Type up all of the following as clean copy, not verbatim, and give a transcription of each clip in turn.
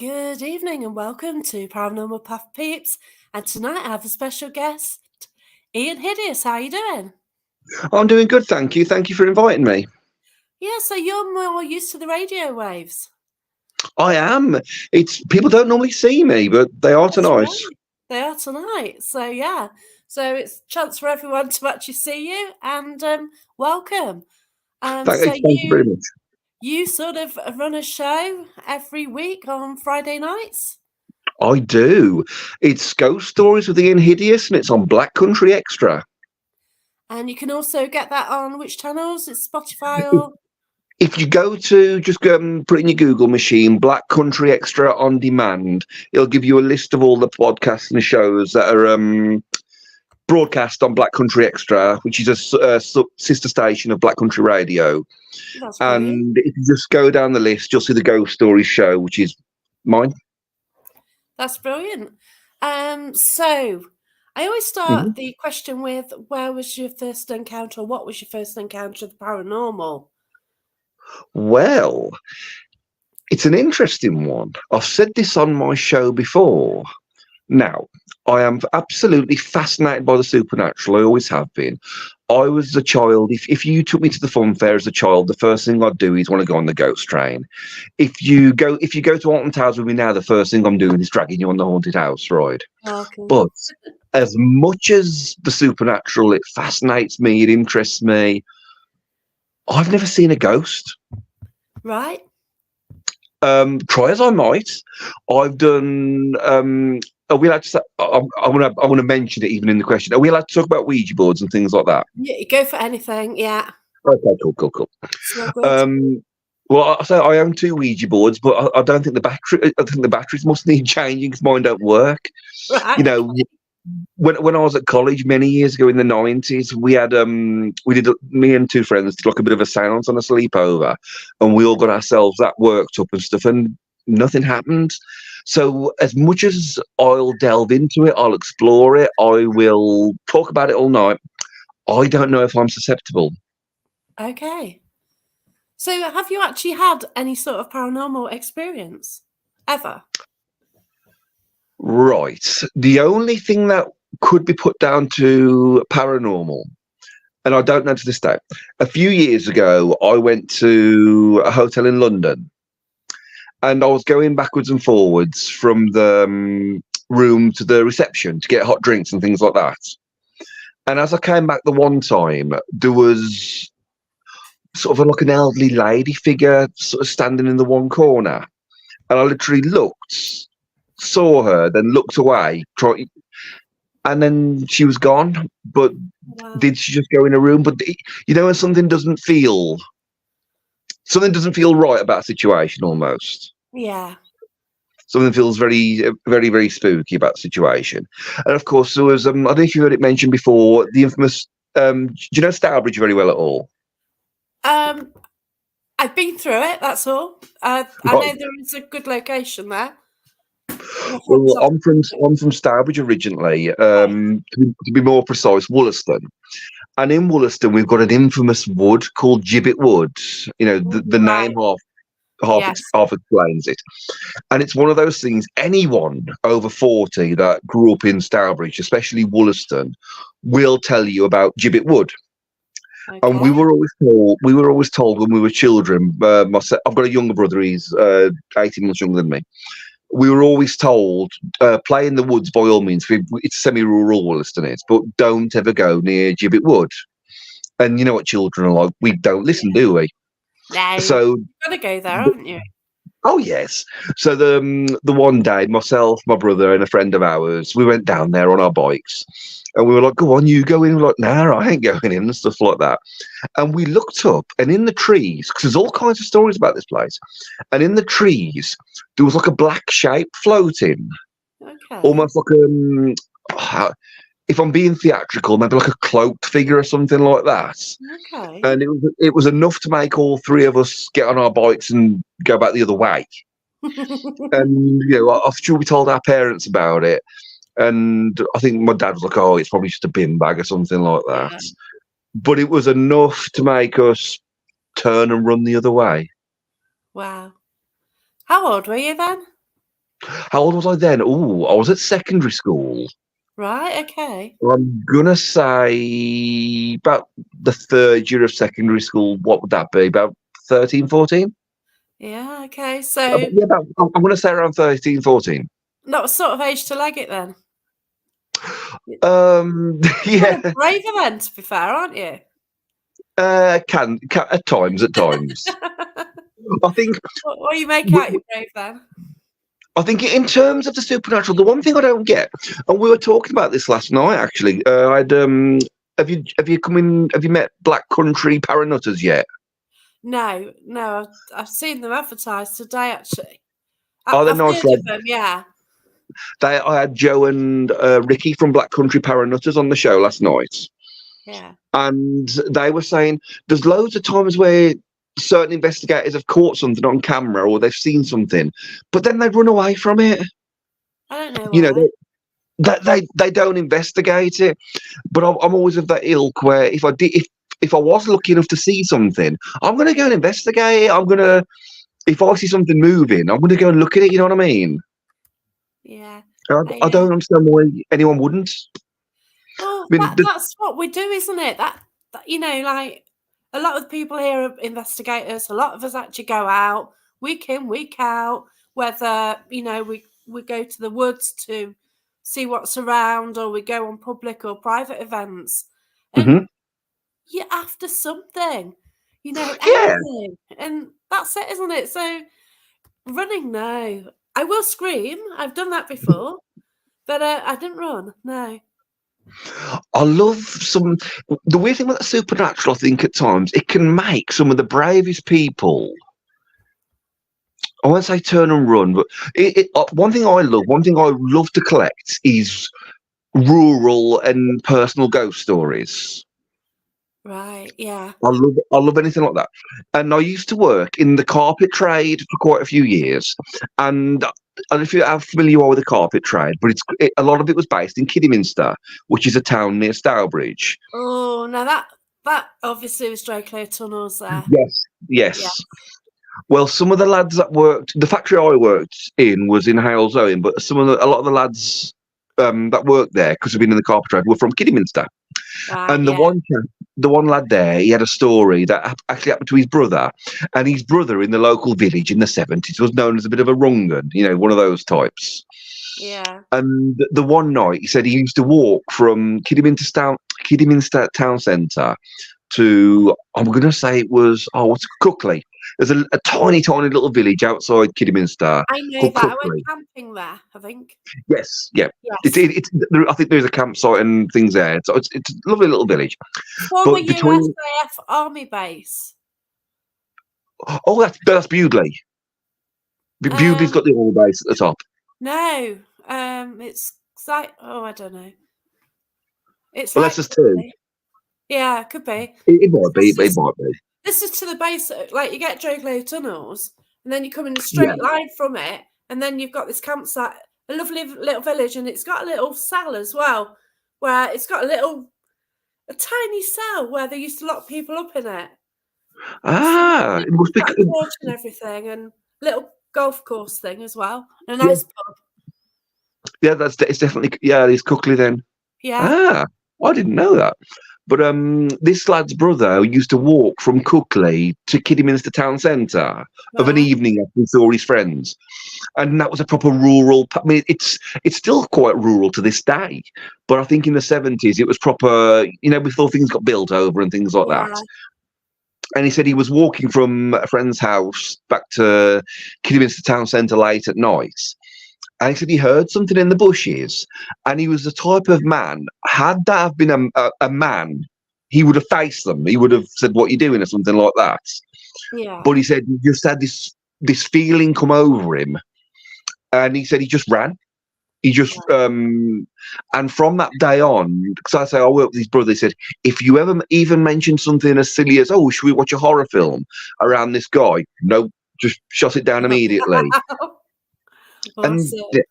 Good evening and welcome to Paranormal Puff Peeps. And tonight I have a special guest, Ian Hideous. How are you doing? I'm doing good, thank you. Thank you for inviting me. Yeah, so you're more used to the radio waves. I am. It's people don't normally see me, but they are That's tonight. right. They are tonight. So yeah. So it's a chance for everyone to actually see you and welcome. So Thank you very much. you sort of run a show every week on Friday nights? I do. It's Ghost Stories with Ian Hideous, and it's on Black Country Extra. And you can also get that on which channels? It's Spotify or... If you go to just go and put in your Google machine, Black Country Extra on demand, it'll give you a list of all the podcasts and shows that are broadcast on Black Country Extra, which is a sister station of Black Country Radio. That's brilliant. And if you just go down the list, you'll see the Ghost Stories show, which is mine. That's brilliant. So I always start the question with, where was your first encounter, or what was your first encounter with the paranormal? Well, it's an interesting one. I've said this on my show before. Now, I am absolutely fascinated by the supernatural. I always have been. I was a child. If you took me to the fun fair as a child, the first thing I'd do is want to go on the ghost train. If you go to Alton Towers with me now, the first thing I'm doing is dragging you on the haunted house ride. Okay. But as much as the supernatural, it fascinates me, it interests me, I've never seen a ghost. Right. Try as I might, I've done. Are we allowed to say, I want to mention it even in the question. Are we allowed to talk about Ouija boards and things like that? Yeah, you go for anything. Yeah. Okay, cool. So good. Well, I say I own 2 Ouija boards, but I don't think I think the batteries must need changing because mine don't work. Right. You know, when I was at college many years ago in the 90s, we had me and 2 friends did like a bit of a seance on a sleepover, and we all got ourselves that worked up and stuff, and nothing happened. So as much as I'll delve into it, I'll explore it, I will talk about it all night, I don't know if I'm susceptible. Okay. So have you actually had any sort of paranormal experience ever? Right. The only thing that could be put down to paranormal, and I don't know to this day, a few years ago, I went to a hotel in London, and I was going backwards and forwards from the room to the reception to get hot drinks and things like that. And as I came back the one time, there was sort of like an elderly lady figure sort of standing in the one corner. And I literally looked, saw her, then looked away, and then she was gone. But Wow. did she just go in a room? But you know, when something doesn't feel right about a situation, almost. Yeah. Something feels very, very, very spooky about the situation. And of course, there was I don't know if you heard it mentioned before, the infamous. Do you know Stourbridge very well at all? I've been through it. That's all. I know there is a good location there. Well, I'm from Stourbridge originally. To be more precise, Wollaston. And in Wollaston, we've got an infamous wood called Gibbet Wood. You know, the name half explains it. And it's one of those things. Anyone over 40 that grew up in Stourbridge, especially Wollaston, will tell you about Gibbet Wood. Okay. And we were always told when we were children. I've got a younger brother. He's 18 months younger than me. We were always told, play in the woods by all means. It's semi-rural Wollaston is, but don't ever go near Gibbet Wood. And you know what children are like. We don't listen, do we? No. So you've got to go there, haven't you? Oh yes. So the one day, myself, my brother, and a friend of ours, we went down there on our bikes, and we were like, "Go on, you go in." We're like, "Nah, I ain't going in," and stuff like that. And we looked up, and in the trees, because there's all kinds of stories about this place, and in the trees there was like a black shape floating, Okay. almost like if I'm being theatrical, maybe like a cloaked figure or something like that. Okay. And it was enough to make all 3 of us get on our bikes and go back the other way. And you know, I'm sure we told our parents about it, and I think my dad was like, "Oh, it's probably just a bin bag or something like that." Yeah. But it was enough to make us turn and run the other way. Wow. How old were you then? How old was I then? Oh, I was at secondary school. Right, okay. I'm gonna say about the third year of secondary school. What would that be? About 13, 14? Yeah, okay. So Yeah, I'm gonna say around 13, 14. that was sort of age to leg it then. Kind of Yeah, braver then, to be fair, aren't you? can at times, at times. I think What you make w- out you're brave then? I think in terms of the supernatural, the one thing I don't get, and we were talking about this last night actually. I'd have you met Black Country Paranutters yet? No, no, I've seen them advertised today actually. Oh, they're I've nice heard of lads. them, yeah. I had Joe and Ricky from Black Country Paranutters on the show last night, Yeah. and they were saying there's loads of times where certain investigators have caught something on camera or they've seen something, but then they run away from it. I don't know You know, why. they don't investigate it. But I'm always of that ilk where if I was lucky enough to see something, I'm gonna go and investigate it. If I see something moving, I'm gonna go and look at it. You know what I mean? Yeah. I don't understand why anyone wouldn't. Well, I mean, that's what we do, isn't it? That like a lot of the people here are investigators. A lot of us actually go out week in, week out. Whether we go to the woods to see what's around, or we go on public or private events, and mhm. you're after something, Yeah. anything, and that's it, isn't it? So running, no, I will scream. I've done that before, but I didn't run. No. I love the weird thing about the supernatural. I think at times it can make some of the bravest people. I won't say turn and run, but one thing one thing I love to collect is rural and personal ghost stories. Right, yeah. I love anything like that. And I used to work in the carpet trade for quite a few years, and I don't know if you're familiar with the carpet trade, but a lot of it was based in Kidderminster, which is a town near Stourbridge. Oh, now that obviously was dry clear tunnels there. Yes, Yeah. yes. Well, some of the lads that worked, the factory I worked in was in Hales Owen, but a lot of the lads that worked there, because we've been in the carpet trade, were from Kidderminster. Right, And yeah. the one lad there, he had a story that actually happened to his brother, and his brother in the local village in the 70s was known as a bit of a wrong 'un, one of those types. Yeah. And the one night, he said he used to walk from Kidderminster town centre to, I'm going to say it was, what's Cookley. There's a tiny, tiny little village outside Kidderminster I know called that. I went Cookley. camping there, I think. Yes, yeah. Yes. I think there's a campsite and things there. So it's a lovely little village. Former But between, USAF Army base. oh, that's Bewdley. Bewdley's Um, got the oil base at the top. no. It's like, oh, I don't know. It's Well, that's like, just two. yeah, could be. It might be. This It is might be. this is to the base. Like you get Jogley tunnels, and then you come in a Yeah. straight line from it, and then you've got this campsite, a lovely little village, and it's got a little cell as well, where it's got a tiny cell where they used to lock people up in it. So It must you've be. got a torch and everything, and little golf course thing as well, and a Yeah, nice pub. yeah. It's definitely, yeah. It's Cookley then. Yeah, Ah, I didn't know that. But this lad's brother used to walk from Cookley to Kidderminster town centre of an right. evening after he saw his friends, and that was a proper rural. I mean, it's still quite rural to this day, but I think in the 70s it was proper. Before things got built over and things like that. Yeah, And he said he was walking from a friend's house back to Kidderminster town centre late at night. And he said he heard something in the bushes. And he was the type of man, had that have been a man, he would have faced them. He would have said, "What you doing?" or something like that. yeah. But he said he just had this feeling come over him. And he said he just ran. He just and from that day on, because I say I work with his brother, he said, if you ever even mention something as silly as, "Oh, should we watch a horror film around this guy?" No, just shut it down immediately. And Awesome.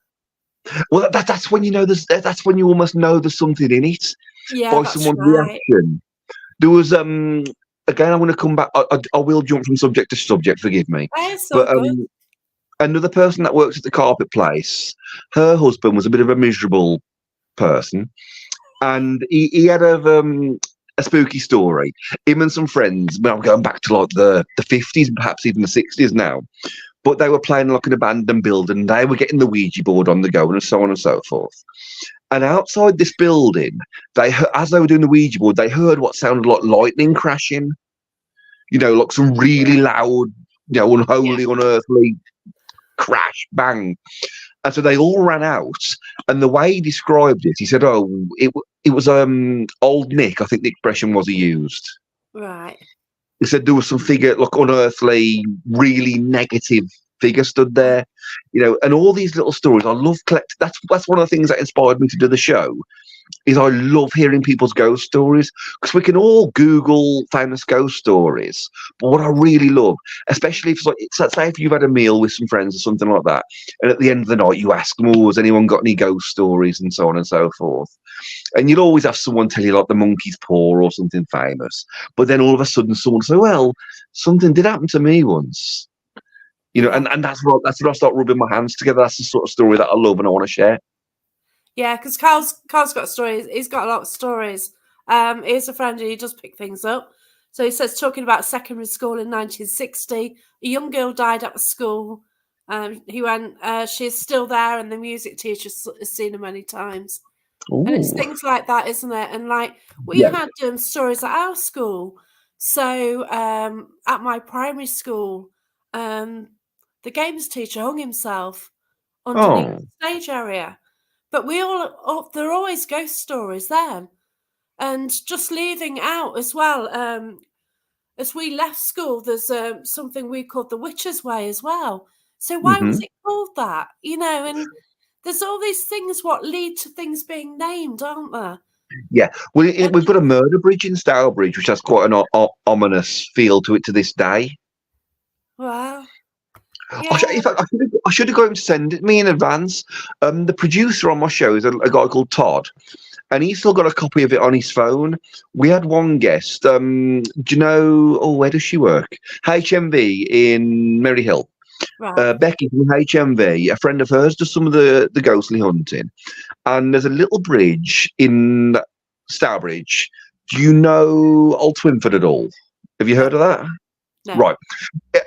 well, that's when that's when you almost know there's something in it Yeah, by that's someone's right. reaction. There was again, I'm going to come back. I will jump from subject to subject. Forgive me, It's all but good. Another person that works at the carpet place, her husband was a bit of a miserable person, and he had a spooky story. Him and some friends, well, I'm going back to like the 50s, perhaps even the 60s now, but they were playing like an abandoned building. And they were getting the Ouija board on the go and so on and so forth. And outside this building, as they were doing the Ouija board, they heard what sounded like lightning crashing. You know, like some really loud, unholy, unearthly crash, bang. And so they all ran out. And the way he described it, he said, "Oh, it was old Nick." I think the expression was he used. Right. He said there was some figure, like unearthly, really negative figure stood there, and all these little stories. I love collecting. That's one of the things that inspired me to do the show. Is I love hearing people's ghost stories, because we can all Google famous ghost stories. But what I really love, especially if it's like, say if you've had a meal with some friends or something like that, and at the end of the night you ask them, "Oh, has anyone got any ghost stories?" and so on and so forth. And you'll always have someone tell you like the monkey's paw or something famous. But then all of a sudden someone say, "Well, something did happen to me once." And that's what I start rubbing my hands together. That's the sort of story that I love and I want to share. Yeah, because Carl's got stories. He's got a lot of stories. He's a friend and he does pick things up. So he says, talking about secondary school in 1960, a young girl died at the school. He went, she's still there, and the music teacher has seen her many times. Ooh. And it's things like that, isn't it? And like we had stories at our school. So at my primary school, the games teacher hung himself underneath the stage area. But there are always ghost stories then. And just leaving out as well, as we left school, there's something we called the Witch's Way as well. So why was it called that? And there's all these things what lead to things being named, aren't there? Yeah. Well, we've got a murder bridge in Stourbridge, which has quite an ominous feel to it to this day. Wow. Yeah. I should have got him to send it me in advance. The producer on my show is a guy called Todd, and he's still got a copy of it on his phone. We had one guest. Do you know? Oh, where does she work? HMV in Maryhill. Right. Becky from HMV, a friend of hers, does some of the ghostly hunting. And there's a little bridge in Stourbridge. Do you know Old Twinford at all? Have you heard of that? No. Right.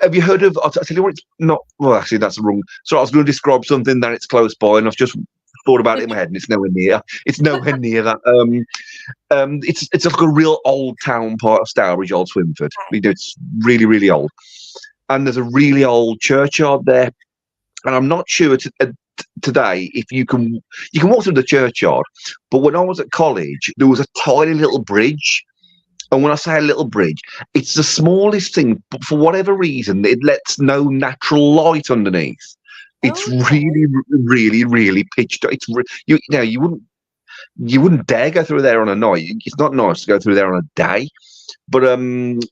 Have you heard of? I'll tell you what. It's not. Well, actually, that's wrong. So I was going to describe something that it's close by, and I've just thought about it in my head, and it's nowhere near. It's nowhere near that. It's like a real old town part of Stourbridge, Old Twinford. It's really, really old, and there's a really old churchyard there. And I'm not sure today if you can walk through the churchyard, but when I was at college, there was a tiny little bridge. And when I say a little bridge, it's the smallest thing, but for whatever reason, it lets no natural light underneath. It's really, really, really pitch dark. You wouldn't dare go through there on a night. It's not nice to go through there on a day. But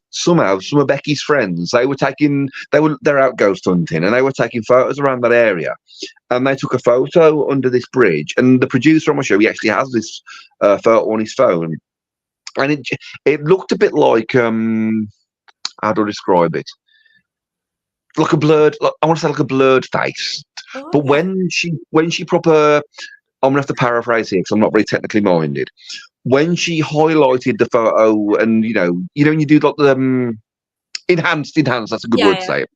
somehow some of Becky's friends, they're out ghost hunting, and they were taking photos around that area. And they took a photo under this bridge. And the producer on my show, he actually has this photo on his phone. And it looked a bit like how do I describe it? Like a blurred, I want to say like a blurred face. But when she proper, I'm gonna have to paraphrase here because I'm not very technically minded. When she highlighted the photo, and when you do like the enhanced, that's a good word to say it.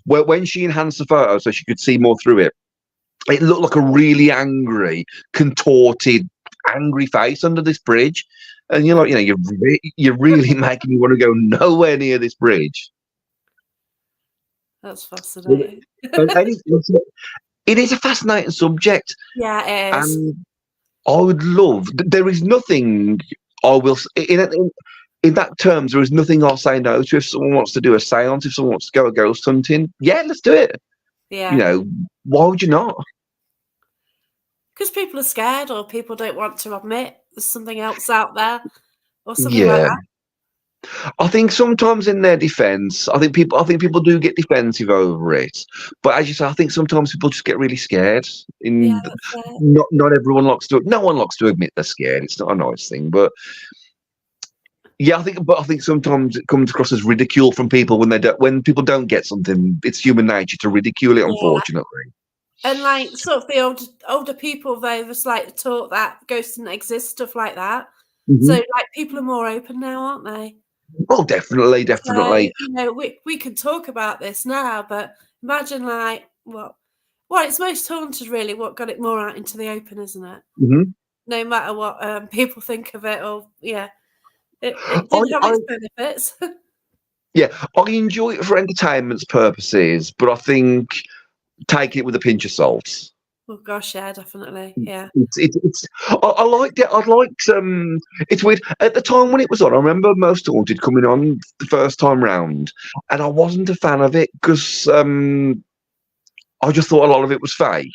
When she enhanced the photo so she could see more through it, it looked like a really angry, contorted, angry face under this bridge. And you're like, you're really making me want to go nowhere near this bridge. That's fascinating. It is a fascinating subject. Yeah, it is. And I would love. There is nothing I will in that terms. There is nothing I'll say no to. If someone wants to do a séance, if someone wants to go ghost hunting, yeah, let's do it. Yeah. Why would you not? Because people are scared, or people don't want to admit there's something else out there, or something like that. I think sometimes in their defence, I think people do get defensive over it. But as you say, I think sometimes people just get really scared. Not everyone likes to. No one likes to admit they're scared. It's not a nice thing. But Yeah, I think sometimes it comes across as ridicule from people when people don't get something. It's human nature to ridicule it, Yeah. unfortunately. And like sort of the older people, they just like to talk that ghosts didn't exist, stuff like that. So like people are more open now, aren't they? Oh, definitely. So, you know, we can talk about this now, but imagine like well, it's most haunted really. What got it more out into the open, isn't it? Mm-hmm. No matter what people think of it, or yeah, it I, did have I, its benefits. yeah, I enjoy it for entertainment purposes, but I think take it with a pinch of salt. Oh gosh, yeah, definitely, yeah, I liked it. I liked it's weird. At the time when it was on, I remember Most Haunted coming on the first time round, and I wasn't a fan of it because I just thought a lot of it was fake.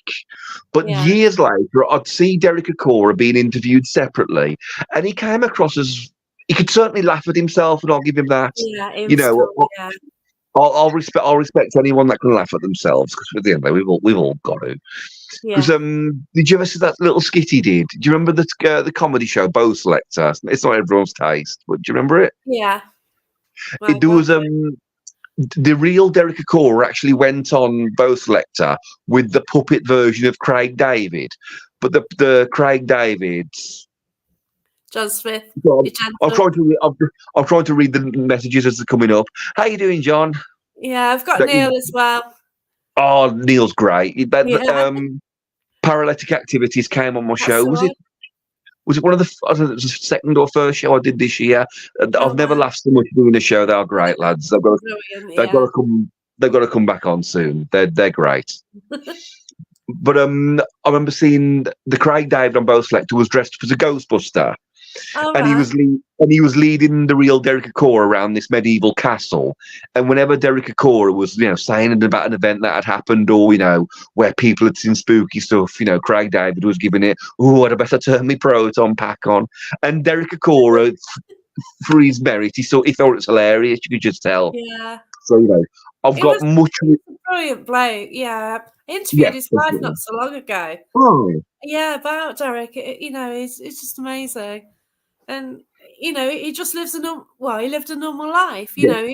But yeah, years later, I'd see Derek Acora being interviewed separately, and he came across as he could certainly laugh at himself, and I'll give him that. yeah. It You was know, cool, yeah, I'll respect anyone that can laugh at themselves because at the end of the day, we've all got to. Because yeah, did you ever see that little skit he did? Do you remember the comedy show Bo Selector? It's not everyone's taste, but do you remember it? yeah. My There God, was the real Derek Acora actually went on Bo Selector with the puppet version of Craig David, but the Craig David's. John Smith, God, you're gentle. I'm trying to read the messages as they're coming up. How you doing, John? Yeah, I've got That- Neil as well. Oh, Neil's great. Yeah, Paralytic Activities came on my that's show. the one. Was it one of the? I don't know, it was the second or first show I did this year. Oh I've never wow, laughed so much doing a show. They are great lads. brilliant. They've got Yeah, to come. They've got to come back on soon. They're great. But I remember seeing the Craig David on Bo Selector was dressed up as a Ghostbuster, all and right. he was leading the real Derek Acora around this medieval castle. And whenever Derek Acora was saying about an event that had happened, or where people had seen spooky stuff, Craig David was giving it, oh, I'd better turn my proton pack on. And Derek Acora, for his merit, he thought it was hilarious. You could just tell. Yeah, So I've it was got much. a brilliant bloke. Yeah, I interviewed Yes, his wife not definitely. so long ago. Oh, Yeah, about Derek. It's just amazing. And he just lives he lived a normal life. yeah.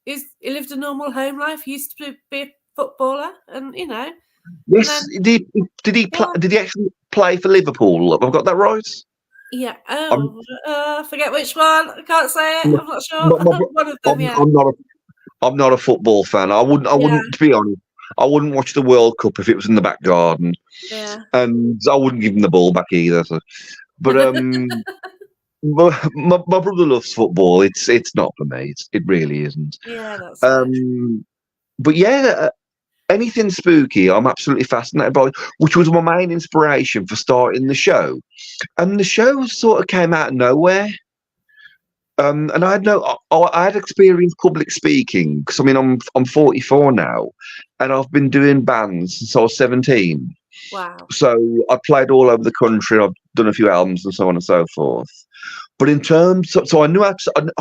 He lived a normal home life. He used to be a footballer, and and Yes, then yeah, did he actually play for Liverpool? Have I got that right? yeah. I'm, Oh, I forget which one. I can't say it. my, I'm not sure. my, bro- One of them, yeah, I'm not a football fan. I yeah, wouldn't, to be honest, I wouldn't watch the World Cup if it was in the back garden, yeah, and I wouldn't give him the ball back either. So. But my brother loves football. It's not for me. It really isn't. yeah. That's it. But yeah, anything spooky, I'm absolutely fascinated by, which was my main inspiration for starting the show. And the show sort of came out of nowhere. And I had experienced public speaking because I mean I'm 44 now, and I've been doing bands since I was 17. Wow. So I played all over the country. I've done a few albums and so on and so forth. But in terms, so I knew I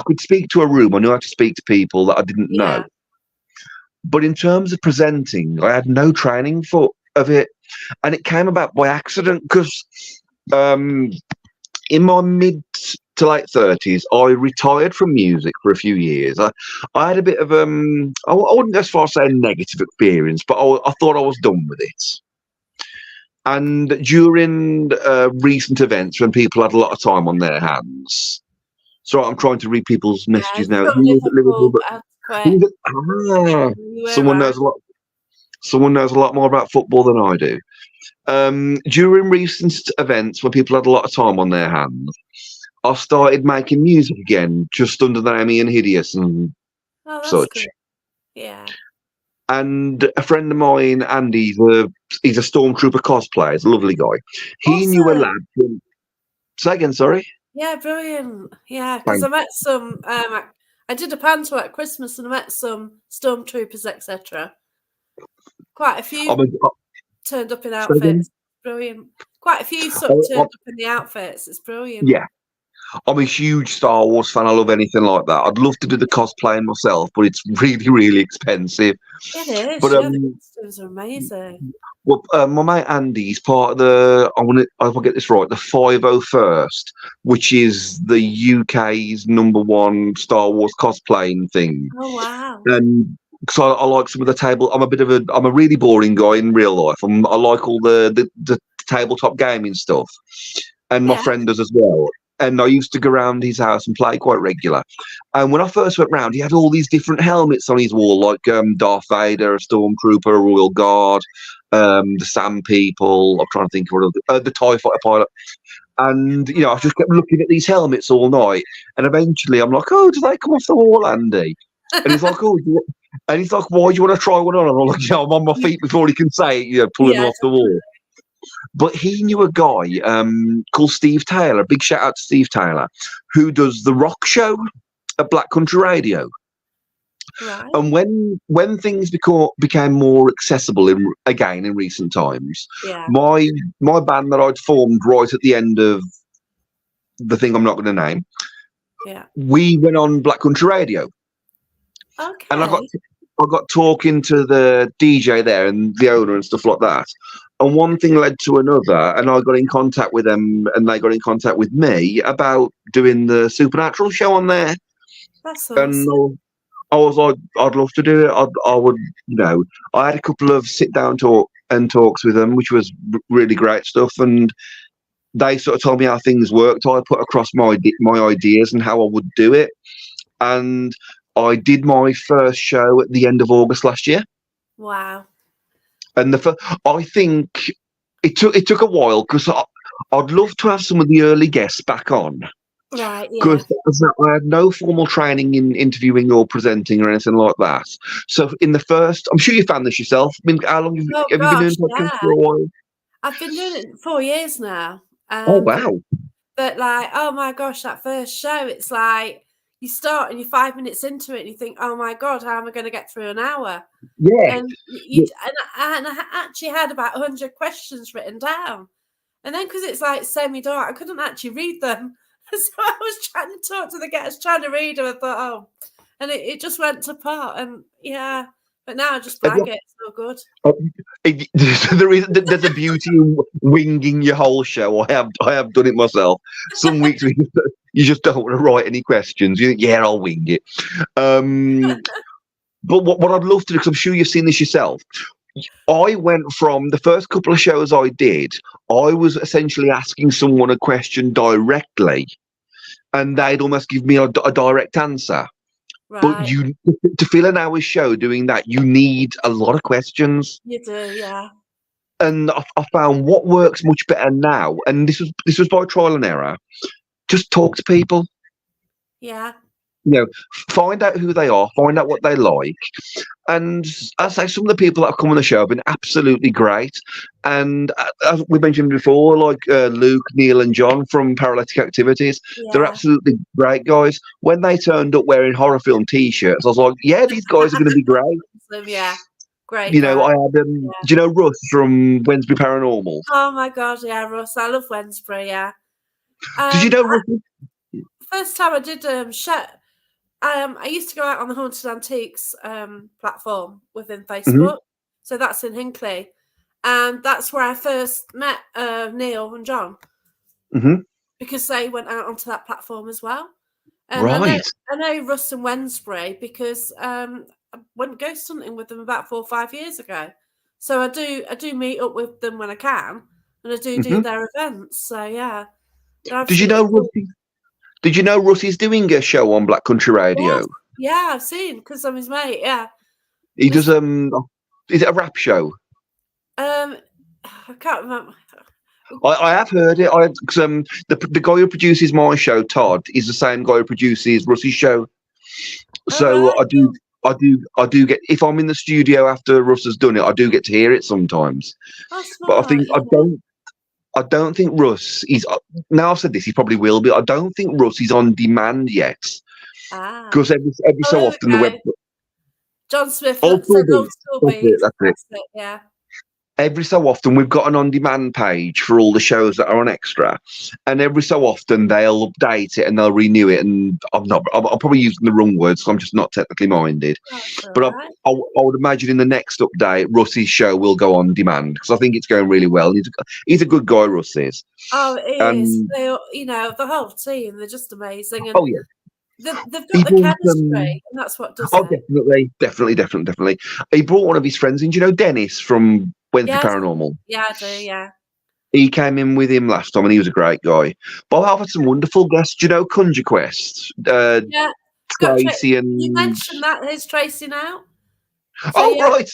could speak to a room. I knew how to speak to people that I didn't know. Yeah. But in terms of presenting, I had no training of it, and it came about by accident because in my mid to late 30s, I retired from music for a few years. I had a bit of I wouldn't go as far as say a negative experience, but I thought I was done with it. And during recent events, when people had a lot of time on their hands, so I'm trying to read people's Yeah, messages now. from Who was at Liverpool? Liverpool, But but I had to quit. who was at, You were someone right. knows a lot. Someone knows a lot more about football than I do. During recent events, when people had a lot of time on their hands, I started making music again, just under the name Ian Hideous and Oh, that's such. good. Yeah. And a friend of mine, Andy, he's a Stormtrooper cosplayer. He's a lovely guy. He knew a Awesome. lad. Say again, sorry. Yeah, brilliant. Yeah, because Thank I met some. I did a panto at Christmas, and I met some stormtroopers, etc. Quite a few I'm a, turned up in say again? outfits. Brilliant. Quite a few sort of turned up in the outfits. It's brilliant. Yeah. I'm a huge Star Wars fan. I love anything like that. I'd love to do the cosplaying myself, but it's really, really expensive. It is, But yeah, the costumes are amazing. well, my mate Andy's part of the. I want to. If I get this right, the 501st, which is the UK's #1 Star Wars cosplaying thing. Oh, wow. And because I like some of the table. I'm a really boring guy in real life. I like all the tabletop gaming stuff, and my Yeah. friend does as well. And I used to go around his house and play quite regular. And when I first went round, he had all these different helmets on his wall, like Darth Vader, a Stormtrooper, a Royal Guard, the Sand People. I'm trying to think of the TIE Fighter pilot. And you know, I just kept looking at these helmets all night. And eventually, I'm like, "Oh, do they come off the wall, Andy?" And he's like, "Oh," and he's like, "Why do you want to try one on?" And I'm like, "Yeah, I'm on my feet before he can say it, you know, pulling them Yeah, off the wall." But he knew a guy called Steve Taylor. Big shout out to Steve Taylor, who does the rock show at Black Country Radio. right. And when things became more accessible again in recent times, Yeah. my band that I'd formed right at the end of the thing I'm not going to name, Yeah. we went on Black Country Radio, and Okay. I got talking to the DJ there and the owner and stuff like that. And one thing led to another, and I got in contact with them, and they got in contact with me about doing the Supernatural show on there. That's And awesome. I was like, I'd love to do it. I would, you know, I had a couple of sit down talks with them, which was really great stuff. And they sort of told me how things worked. I put across my ideas and how I would do it. And I did my first show at the end of August last year. Wow. And I think it took a while because I'd love to have some of the early guests back on. Right, yeah. Because I had no formal training in interviewing or presenting or anything like that. So in the first, I'm sure you found this yourself. I mean, how long Oh have you been doing gosh, podcasts yeah. for a while? I've been doing it 4 years now. Oh And wow! but like, oh my gosh, that first show, it's like you start and you're 5 minutes into it and you think, oh my God, how am I going to get through an hour? Yeah, And I actually had about 100 questions written down. And then because it's like semi-dark, I couldn't actually read them. So I was trying to talk to the guests, trying to read them. I thought, oh, and it just went to pot. And yeah, but now I just blag it. It's so good. there's a beauty in winging your whole show. I have done it myself. Some weeks you just don't want to write any questions. You think, yeah, I'll wing it. But what I'd love to do, because I'm sure you've seen this yourself, I went from the first couple of shows I did, I was essentially asking someone a question directly, and they'd almost give me a direct answer. Right. But to fill an hour's show doing that, you need a lot of questions. You do, yeah. And I found what works much better now, and this was by trial and error. Just talk to people. Yeah. You know, find out who they are, find out what they like. And I say some of the people that have come on the show have been absolutely great. And as we mentioned before, like Luke, Neil, and John from Paralytic Activities, they're absolutely great guys. When they turned up wearing horror film T-shirts, I was like, yeah, these guys are going to be great. Yeah, great. You know, I had, do you know Russ from Wednesbury Paranormal? Oh my God, yeah, Russ. I love Wednesbury, yeah. Did you know Russ? First time I did show. I used to go out on the Haunted Antiques platform within Facebook. So that's in Hinckley. And that's where I first met Neil and John. Because they went out onto that platform as well. And right. I know Russ and Wednesbury because I went ghost hunting with them about 4 or 5 years ago. So I do meet up with them when I can. And I do their events. So yeah. Did you know Rusty? Did you know Rusty's doing a show on Black Country Radio? Yeah, I've seen because I'm his mate. Yeah, he does. Is it a rap show? I can't remember. I have heard it. The guy who produces my show, Todd, is the same guy who produces Rusty's show. So I do get, if I'm in the studio after Russ has done it, I do get to hear it sometimes. But I don't think Russ is. Now I've said this, he probably will be. I don't think Russ is on demand yet. Because every so often the web. John Smith. That's it. Yeah. every so often we've got an on-demand page for all the shows that are on Extra, and every so often they'll update it and they'll renew it. And I'm probably using the wrong words, so I'm just not technically minded. That's all But right. I would imagine in the next update, Russ's show will go on demand because I think it's going really well. He's a good guy, Russ is. Oh, it is. And They, the whole team, they're just amazing, and oh yeah, they've he got the brought chemistry, and that's what does oh it. definitely. He brought one of his friends in. Do you know Dennis from Wednesday Yeah, Paranormal? yeah, I do. Yeah, He came in with him last time, and he was a great guy. But I've had some wonderful guests. Do you know Conjure Quest? yeah. It's got Tracy you and mentioned that there's Tracy now, so oh yeah. right,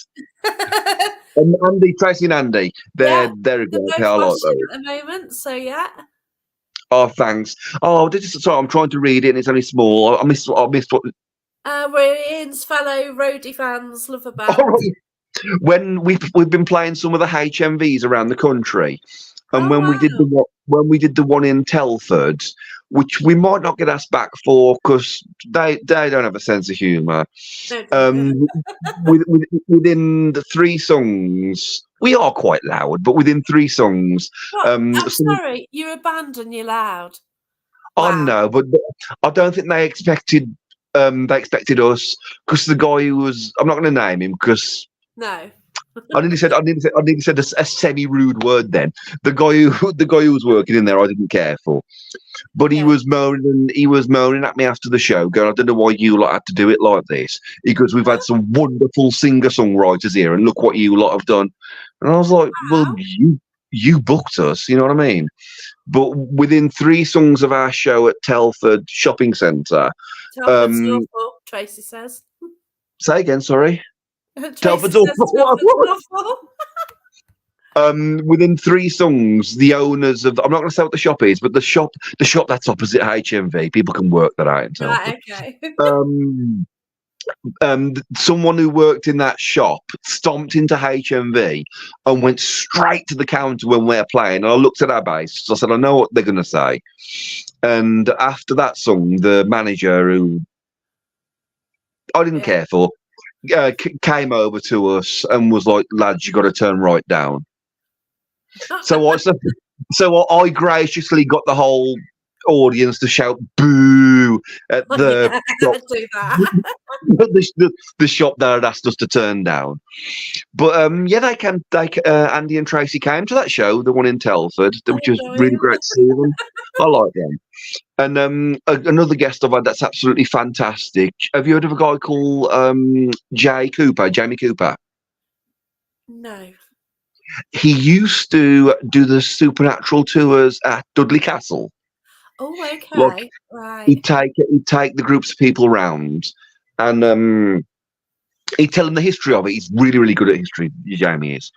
and Andy, Tracy and Andy. Yeah, They're a they're great both pair. I like watching those. at the moment, so yeah. Oh, thanks. Oh, sorry, I'm trying to read it, and it's only small. I missed what. We're Ian's fellow roadie fans, love a All band. right. When we've been playing some of the HMVs around the country, and Oh wow. when we did the one in Telford, which we might not get asked back for because they don't have a sense of humour. Okay. Within the three songs, we are quite loud, but within three songs, What? I'm some, sorry, you're a band and you're loud. I Wow. know, but I don't think they expected us because the guy who was, I'm not going to name him because No. I nearly said a semi-rude word. Then the guy who was working in there, I didn't care for, but Yeah. he was moaning at me after the show, going, "I don't know why you lot had to do it like this." He goes, "We've had some wonderful singer-songwriters here, and look what you lot have done." And I was like, "Well, Wow. you booked us, you know what I mean?" But within three songs of our show at Telford Shopping Centre, Telford's awful, Tracy says. say again, sorry. Tracy Telford's says Telford's awful. awful. Within three songs, the owners of I'm not going to say what the shop is, but the shop that's opposite HMV, people can work that out in Telford. Right, okay. Someone who worked in that shop stomped into HMV and went straight to the counter when we're playing. And I looked at our bass, so I said, I know what they're going to say. And after that song, the manager, who I didn't Yeah. care for, came over to us and was like, "Lads, you got to turn right down." So I graciously got the whole audience to shout "boo" at the Yeah, shop, do that. the shop that had asked us to turn down. But yeah, Andy and Tracy came to that show, the one in Telford, which Oh, was really brilliant. great to see them. I like them. And another guest I've had that's absolutely fantastic. Have you heard of a guy called Jamie Cooper? No. He used to do the supernatural tours at Dudley Castle. Oh, Like okay. Right. he'd take the groups of people round, and he'd tell them the history of it. He's really, really good at history. Jamie is.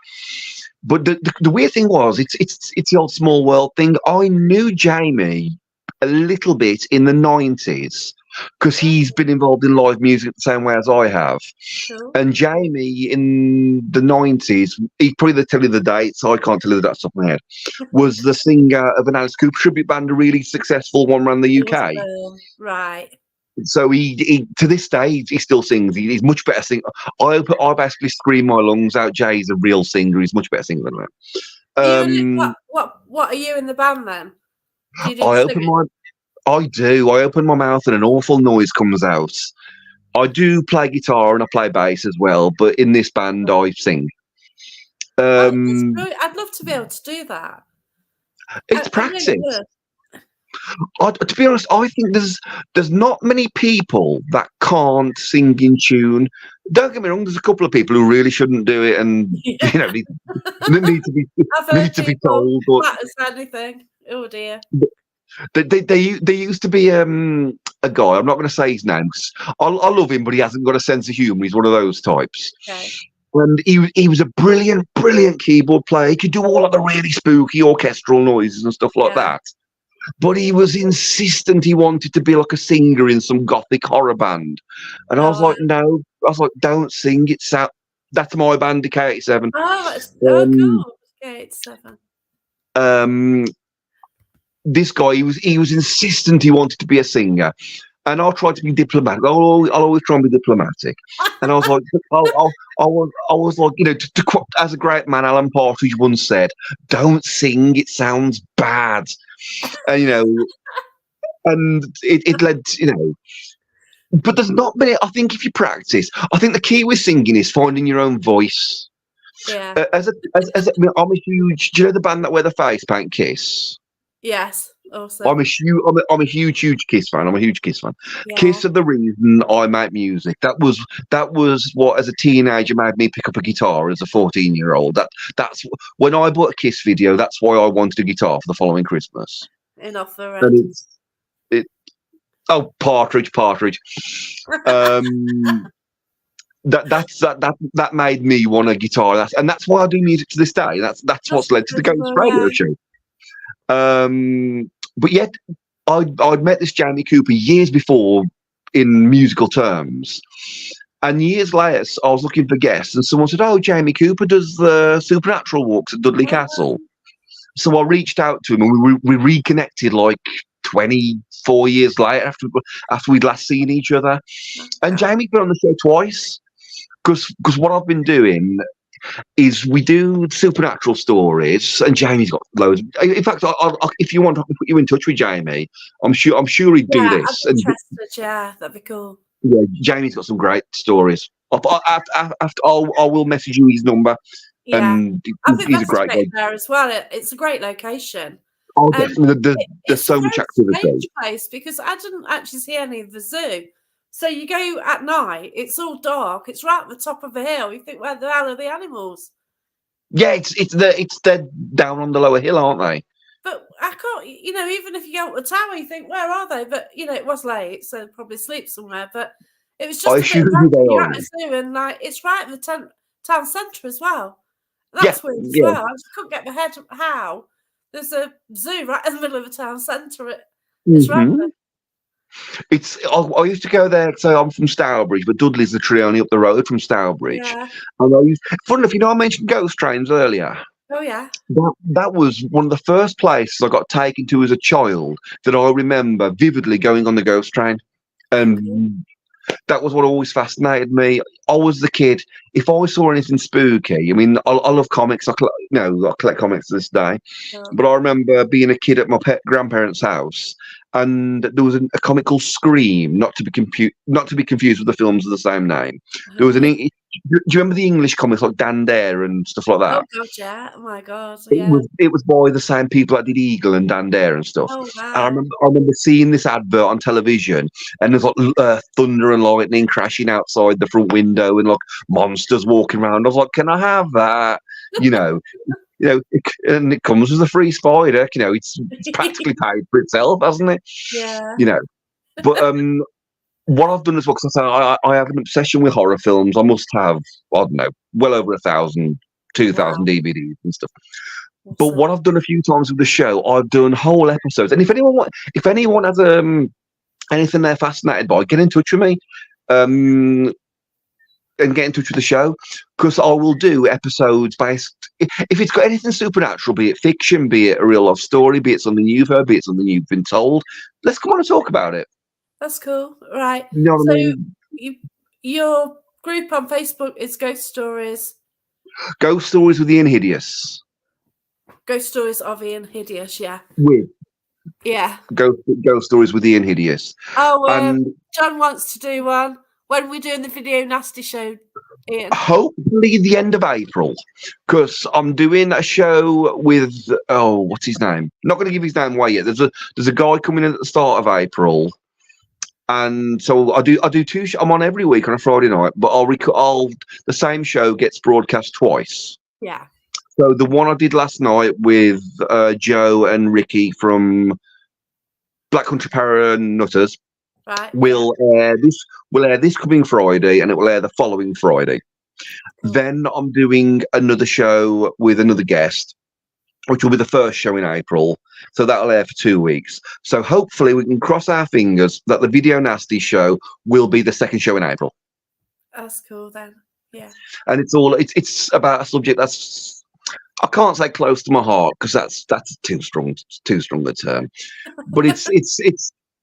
But the weird thing was, it's the old small world thing. I knew Jamie a little bit in the 90s because he's been involved in live music the same way as I have. Cool. And Jamie in the 90s, he probably tell you the dates, I can't tell you the dates off my head, was the singer of an Alice Cooper tribute band, a really successful one around the UK. Right. So he to this day he still sings. He's much better singer. I basically scream my lungs out. Jay's a real singer. He's much better singer than that. You in what are you in the band then? Do you do I the open singing? I open my mouth and an awful noise comes out. I do play guitar and I play bass as well, but in this band I sing. Oh, that's brilliant. I'd love to be able to do that. It's I really practice. would. To be honest, I think there's not many people that can't sing in tune. Don't get me wrong. There's a couple of people who really shouldn't do it, and Yeah. need to be I've heard people told. But flat as anything. Oh dear. they used to be a guy. I'm not going to say his name 'cause I love him, but he hasn't got a sense of humour. He's one of those types. Okay. And he was a brilliant keyboard player. He could do all of the really spooky orchestral noises and stuff like that. But he was insistent he wanted to be like a singer in some gothic horror band. And I was like, no. I was like, don't sing. That's my band, DK87. Cool. Okay, it's 7. This guy, he was insistent he wanted to be a singer. and I'll try to be diplomatic. I'll always try and be diplomatic. And I was like, I was like, to quote, as a great man, Alan Partridge once said, "Don't sing; it sounds bad." And and it led, But there's not many. I think if you practice, I think the key with singing is finding your own voice. Yeah. I mean, I'm a huge. Do you know the band that wear the face paint, Kiss? Yes. Also. I'm a huge Kiss fan. I'm a huge Kiss fan. Yeah. Kiss are the reason I make music. That was what, as a teenager, made me pick up a guitar as a 14-year-old. That's when I bought a Kiss video. That's why I wanted a guitar for the following Christmas. Enough the And rent. Oh, Partridge. That made me want a guitar. That's why I do music to this day. That's what's led to the Ghost Radio show. But yet, I'd met this Jamie Cooper years before in musical terms. And years later, I was looking for guests, and someone said, "Oh, Jamie Cooper does the supernatural walks at Dudley Castle." So I reached out to him, and we reconnected like 24 years later after we'd last seen each other. And Jamie's been on the show twice, because what I've been doing is we do supernatural stories, and Jamie's got loads. In fact, if you want, I can put you in touch with Jamie. I'm sure he'd do this. I'm interested. Yeah, that'd be cool. Yeah, Jamie's got some great stories. I will message you his number. Yeah, and I think he's a great guy there as well. It's a great location. Oh, definitely. There's so much activity. It's a place because I didn't actually see any of the zoo. So you go at night, it's all dark. It's right at the top of a hill. You think, where the hell are the animals? Yeah, they're down on the lower hill, aren't they? But I can't, even if you go up the tower, you think, where are they? But it was late, so they'll probably sleep somewhere. But it was just a bit you're at a zoo, and it's right in the town centre as well. That's weird as well. I just couldn't get my head how there's a zoo right in the middle of a town centre. It's random. I used to go there. So I'm from Stourbridge, but Dudley's literally only up the road from Stourbridge. Yeah. And fun enough, I mentioned ghost trains earlier. Oh yeah. That was one of the first places I got taken to as a child that I remember vividly going on the ghost train, and that was what always fascinated me. I was the kid. If I saw anything spooky, I mean, I love comics. I collect comics to this day. Yeah. But I remember being a kid at my grandparents' house, and there was a comic called Scream, not to be confused with the films of the same name. There was do you remember the English comics like Dan Dare and stuff like that? Oh god, yeah! Oh my god, yeah. It was by the same people that did Eagle and Dan Dare and stuff. Oh wow! And I remember seeing this advert on television, and there's like thunder and lightning crashing outside the front window, and like monsters walking around. I was like, "Can I have that?" And it comes with a free spider. It's practically paid for itself, hasn't it? Yeah. But what I've done as well, because I have an obsession with horror films. I must have, I don't know, well over 1,000, 2,000 DVDs and stuff. Awesome. But what I've done a few times with the show, I've done whole episodes. And if anyone has anything they're fascinated by, get in touch with me. And get in touch with the show, because I will do episodes based. If it's got anything supernatural, be it fiction, be it a real life story, be it something you've heard, be it something you've been told, let's come on and talk about it. That's cool, right? You know what I mean? Your group on Facebook is Ghost Stories. Ghost Stories with Ian Hideous. Ghost Stories of Ian Hideous, yeah. Ghost Stories with Ian Hideous. Oh, John wants to do one. When we're doing the Video Nasty show, Ian? Hopefully the end of April, because I'm doing a show with what's his name? Not going to give his name away yet. There's a guy coming in at the start of April. And so I do two. I'm on every week on a Friday night, but the same show gets broadcast twice. Yeah. So the one I did last night with Joe and Ricky from Black Country Paranutters, right, will air this coming Friday, and it will air the following Friday. Cool. Then I'm doing another show with another guest, which will be the first show in April. So that'll air for 2 weeks. So hopefully we can cross our fingers that the Video Nasty show will be the second show in April. That's cool then. Yeah. And it's about a subject that's, I can't say close to my heart, because that's too strong a term. But it's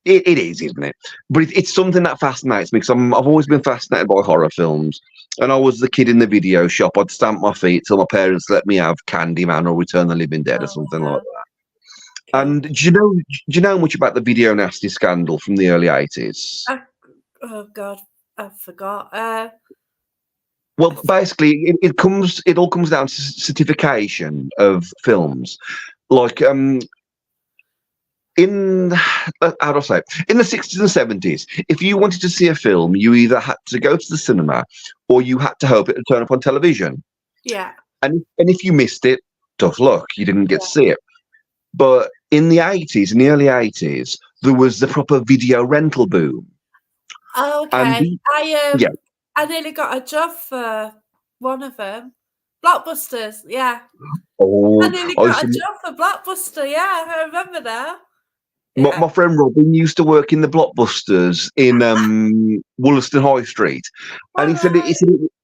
It is, isn't it? But it's something that fascinates me because I've always been fascinated by horror films. And I was the kid in the video shop. I'd stamp my feet till my parents let me have Candyman or Return the Living Dead or Oh, something yeah. like that. And do you know much about the video nasty scandal from the early 80s? Oh God, I forgot. Well, basically, it all comes down to certification of films. Like in how do I say it? In the 60s and 70s, if you wanted to see a film, you either had to go to the cinema or you had to hope it would turn up on television. Yeah. And if you missed it, tough luck, you didn't get to see it. But in the 80s, in the early 80s, there was the proper video rental boom. Oh, And okay. yeah, I nearly got a job for one of them. Blockbusters, yeah. I oh, nearly I used got a to, job for Blockbuster, yeah. I remember now. my, Yeah. my friend Robin used to work in the Blockbusters in Wollaston High Street, and All right. he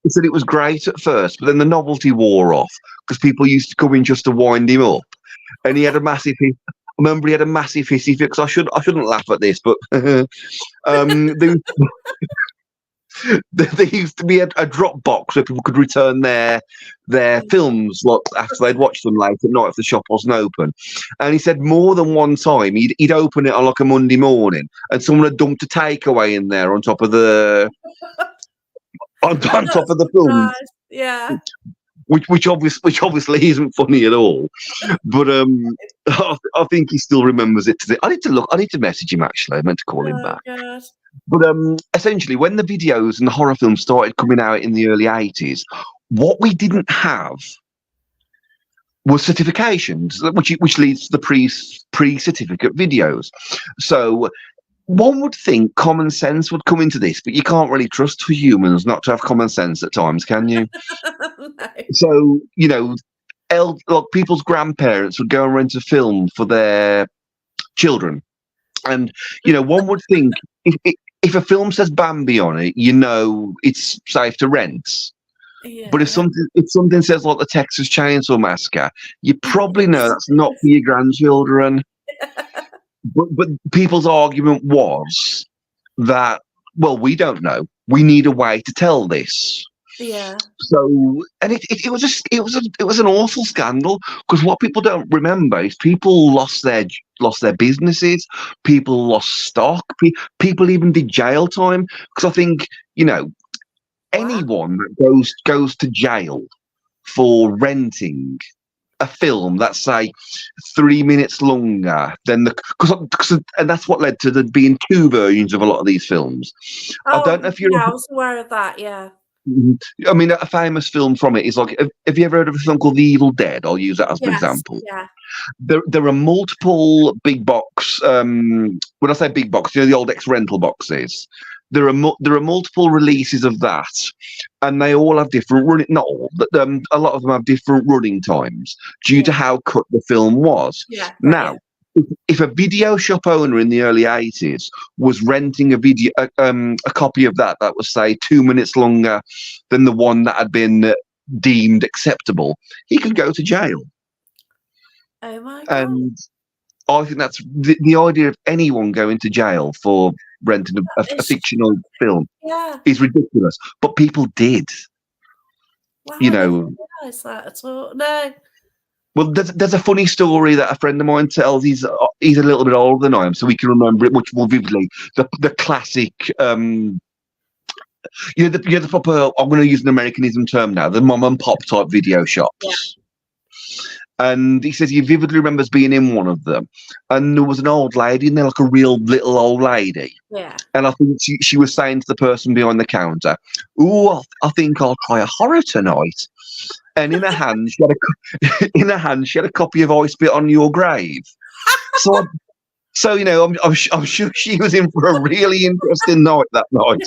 said it was great at first, but then the novelty wore off because people used to come in just to wind him up, and he had a massive. I remember he had a massive hissy fit. 'Cause I shouldn't laugh at this, but there, there used to be a drop box where people could return their films like after they'd watched them late at night if the shop wasn't open. And he said more than one time he'd open it on like a Monday morning and someone had dumped a takeaway in there on top of the I'm on not top of the film, surprised. Yeah. which obviously isn't funny at all. But I think he still remembers it today. I need to look. I need to message him actually. I meant to call him Oh back. God. But essentially, when the videos and the horror films started coming out in the early 80s, what we didn't have was certifications, which leads to the pre-certificate videos. So one would think common sense would come into this, but you can't really trust for humans not to have common sense at times, can you? No. So like people's grandparents would go and rent a film for their children. And one would think if a film says Bambi on it, it's safe to rent. But Yeah. if something says like the Texas Chainsaw Massacre, you probably know Yes. that's not for your grandchildren. But people's argument was that, well, we don't know. We need a way to tell this. Yeah. So, and it was an awful scandal because what people don't remember is people lost their businesses, people lost stock, people even did jail time because I think Wow. anyone that goes to jail for renting a film that's say 3 minutes longer than and that's what led to there being two versions of a lot of these films. I don't know Oh, if you're yeah, I was aware of that, yeah. I mean, a famous film from it is like, have you ever heard of a film called The Evil Dead? I'll use that as an Yes, example. yeah. There are multiple big box. When I say big box, the old ex rental boxes. There are multiple releases of that, and they all have different running. Not all, but a lot of them have different running times due to Yeah. how cut the film was. Yeah, got Now, you. if a video shop owner in the early 80s was renting a copy of that was say 2 minutes longer than the one that had been deemed acceptable, he could go to jail. Oh my God. And I think that's the idea of anyone going to jail for renting a It's fictional film yeah. is ridiculous. But people did, Wow, you I never know. realised that at all. No. Well, there's a funny story that a friend of mine tells. He's a little bit older than I am, so we can remember it much more vividly. The classic, the proper. I'm going to use an Americanism term now. The mom and pop type video shops. Yeah. And he says he vividly remembers being in one of them, and there was an old lady in there, like a real little old lady. Yeah. And I think she was saying to the person behind the counter, "Oh, I think I'll try a horror tonight." And in her hand, she had a copy of "I Spit on Your Grave." So, I'm sure she was in for a really interesting night that night.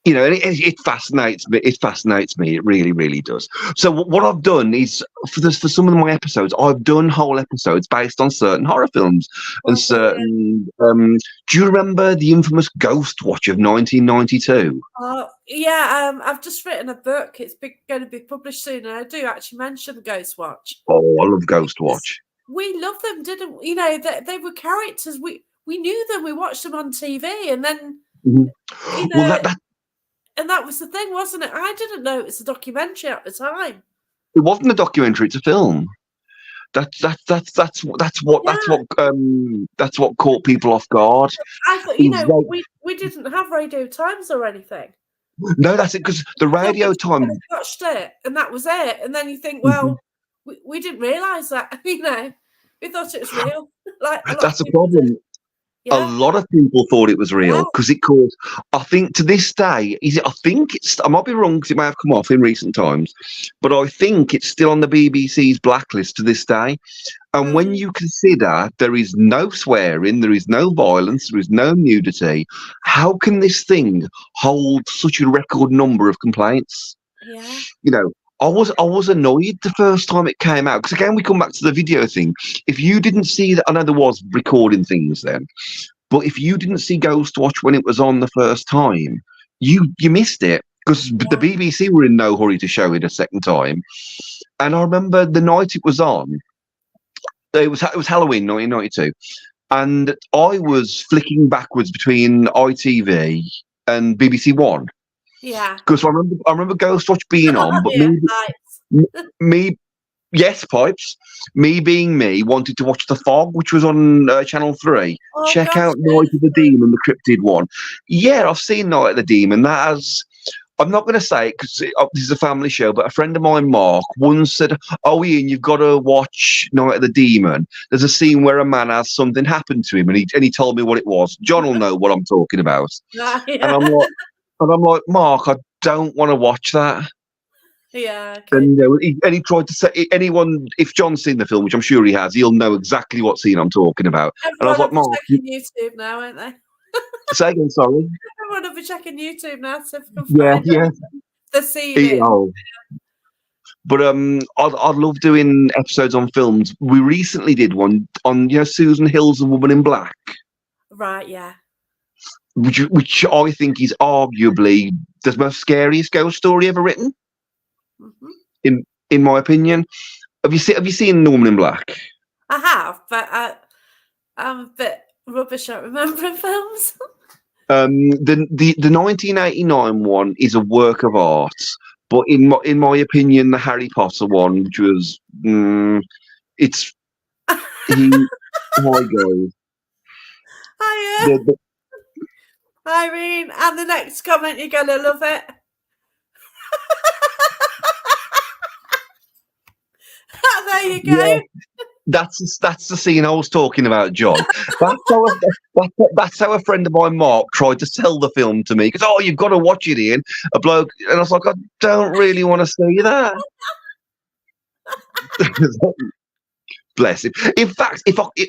And it fascinates me. It fascinates me. It really, really does. So what I've done is for some of my episodes, I've done whole episodes based on certain horror films and Oh, brilliant. certain. Do you remember the infamous Ghost Watch of 1992? Oh, yeah, I've just written a book. It's going to be published soon, and I do actually mention Ghostwatch. Oh, I love Ghost Because Watch. we love them, didn't we? They were characters. we knew them. We watched them on TV, and then Mhm. you Well, know, that and that was the thing, wasn't it? I didn't know it was a documentary at the time. it wasn't a documentary; it's a film. Yeah, That's what caught people off guard. I thought, Is like, we didn't have Radio Times or anything. no, that's it, because the So we radio just kind of time. watched it, and that was it. And then you think, Mhm. well, we didn't realise that. We thought it was real, like a lot of That's a people did. problem. A Yeah, lot of people thought it was yeah, real because it caused. I think to this day, is it? I think it's. I might be wrong because it may have come off in recent times, but I think it's still on the BBC's blacklist to this day. And when mm, you consider there is no swearing, there is no violence, there is no nudity, how can this thing hold such a record number of complaints? yeah, You know, I was annoyed the first time it came out because again we come back to the video thing. If you didn't see that, I know there was recording things then, but if you didn't see Ghost Watch when it was on the first time, you missed it because the yeah, BBC were in no hurry to show it a second time. And I remember the night it was on. It was Halloween 1992, and I was flicking backwards between ITV and BBC One yeah. because I remember Ghost Watch being on, but Yeah, nice. me yes pipes me being me wanted to watch The Fog, which was on Channel 3. Oh Check gosh, out Night of the Demon, the cryptid one. Yeah, I've seen Night of the Demon. That has. I'm not going to say it because this is a family show, but a friend of mine, Mark, once said, "Oh, Ian, you've got to watch Night of the Demon. There's a scene where a man has something happen to him, and he told me what it was. John will know what I'm talking about." yeah, And yeah, I'm like, Mark, I don't want to watch that. yeah. Okay. And he tried to say anyone, if John's seen the film, which I'm sure he has, he'll know exactly what scene I'm talking about. And I was Everyone will like, be Mark, checking YouTube now, won't they? say again, sorry. Everyone will be checking YouTube now to see if we can Yeah, find yeah. the scene it. Oh. But I'd love doing episodes on films. We recently did one on Susan Hill's The Woman in Black, Right, yeah. which I think is arguably the most scariest ghost story ever written, Hmm. in my opinion. Have you seen The Woman in Black? I have, but I'm a bit rubbish at remembering films. The 1989 one is a work of art, but in my opinion, the Harry Potter one, which was it's he my guy. Hiya, The, Irene, and the next comment, you're going to love it. There you yeah, go. that's the scene I was talking about, John. That's how a friend of mine, Mark, tried to sell the film to me. Because you've got to watch it, Ian. A bloke, and I was like, I don't really want to see that. Bless him. In fact,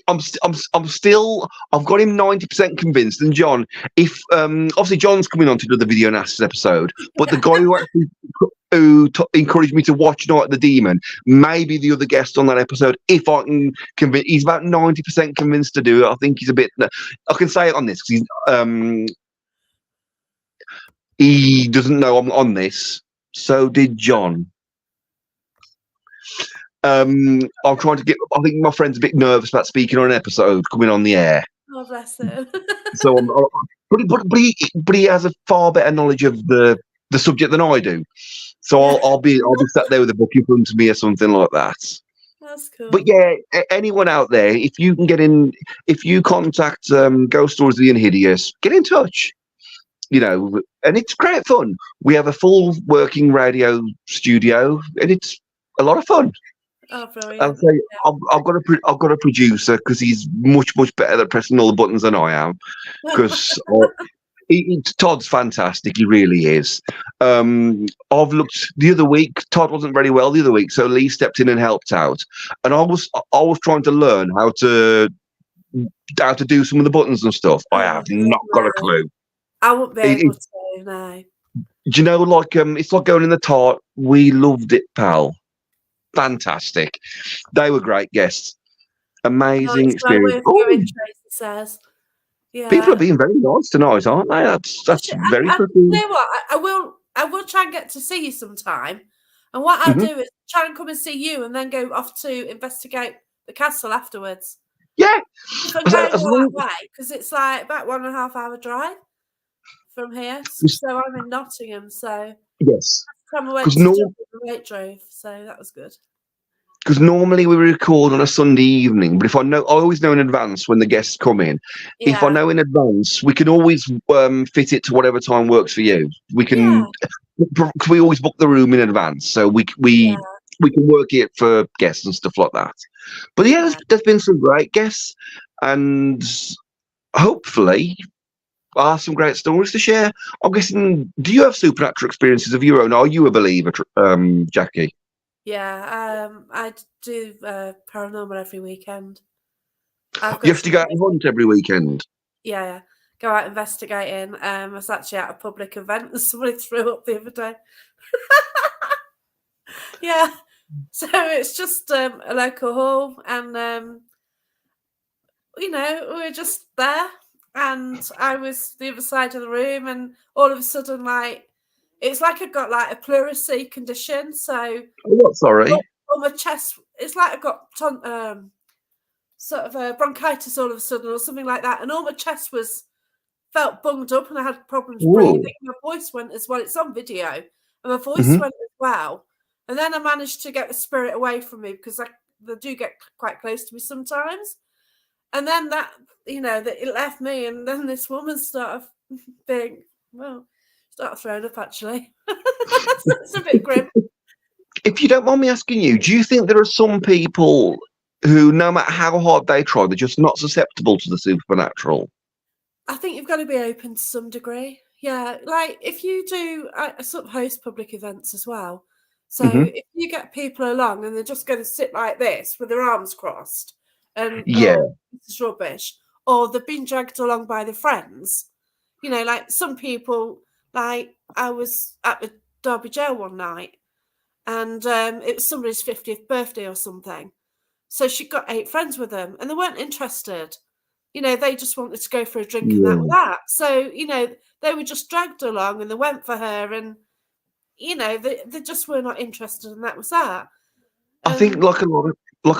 I'm still, I've got him 90% convinced. And John, if obviously John's coming on to do the video analysis episode, but the guy who actually encouraged me to watch Night of the Demon may be the other guest on that episode. If I can convince, he's about 90% convinced to do it. I think he's a bit. I can say it on this because he doesn't know I'm on this. So did John. I'm trying to get. I think my friend's a bit nervous about speaking on an episode coming on the air. Oh, bless him. So, but he has a far better knowledge of the subject than I do. So Yeah. I'll be sat there with a book in front of me or something like that. That's cool. But yeah, anyone out there, if you can if you contact Ghost Stories of Ian Hideous, get in touch. And it's great fun. We have a full working radio studio, and it's a lot of fun. Oh, I'll brilliant. say I've got a producer because he's much better at pressing all the buttons than I am. Because Todd's fantastic, he really is. I've looked the other week. Todd wasn't very well the other week, so Lee stepped in and helped out. And I was trying to learn how to do some of the buttons and stuff. I have not got a clue. I wouldn't be able to, no. Do you know, like it's like going in the tart. We loved it, pal. Fantastic. They were great guests. Amazing experience. Going, Tracy says. Yeah. People are being very nice tonight, aren't they? That's very good. You know what? I will try and get to see you sometime. And what I'll do is try and come and see you and then go off to investigate the castle afterwards. Yeah, If I'm going as all that long way, because it's like about 1.5 hour drive from here. as, So I'm in Nottingham. So yes, time I went because to Dublin, the late drove. So that was good. normally we record on a Sunday evening, but if I always know in advance when the guests come in. If I Yeah. know in advance, we can always fit it to whatever time works for you. We Yeah. can, because we always book the room in advance, so we Yeah. we can work it for guests and stuff like that. But yeah, Yeah. there's been some great guests, and hopefully some great stories to share. I'm guessing, do you have supernatural experiences of your own? Are you a believer, Jackie? Yeah. I do paranormal every weekend. I've You got have to some go out and hunt every weekend. yeah. Go out investigating. I was actually at a public event and somebody threw up the other day. Yeah. So it's just a local hall, and we were just there, and I was the other side of the room, and all of a sudden, like, it's like I've got like a pleurisy condition. So Oh, what? Sorry. on my chest, it's like I've got sort of a bronchitis all of a sudden, or something like that, and all my chest felt bunged up, and I had problems breathing. Whoa. My voice went as well. It's on video, and my voice Hmm. went as well. And then I managed to get the spirit away from me, because they do get quite close to me sometimes. And then that it left me, and then this woman started being started throwing up actually. It's a bit grim. If you don't mind me asking you, do you think there are some people who, no matter how hard they try, they're just not susceptible to the supernatural? I think you've got to be open to some degree. Yeah, like if you do, I sort of host public events as well. So Hmm. if you get people along and they're just going to sit like this with their arms crossed and, Yeah. oh, this is rubbish, or they've been dragged along by their friends, like some people, like I was at the Derby jail one night, and it was somebody's 50th birthday or something. So she got 8 friends with them, and they weren't interested. They just wanted to go for a drink and that was Yeah. that. So, they were just dragged along, and they went for her, and, they just were not interested, and that was that. I think And like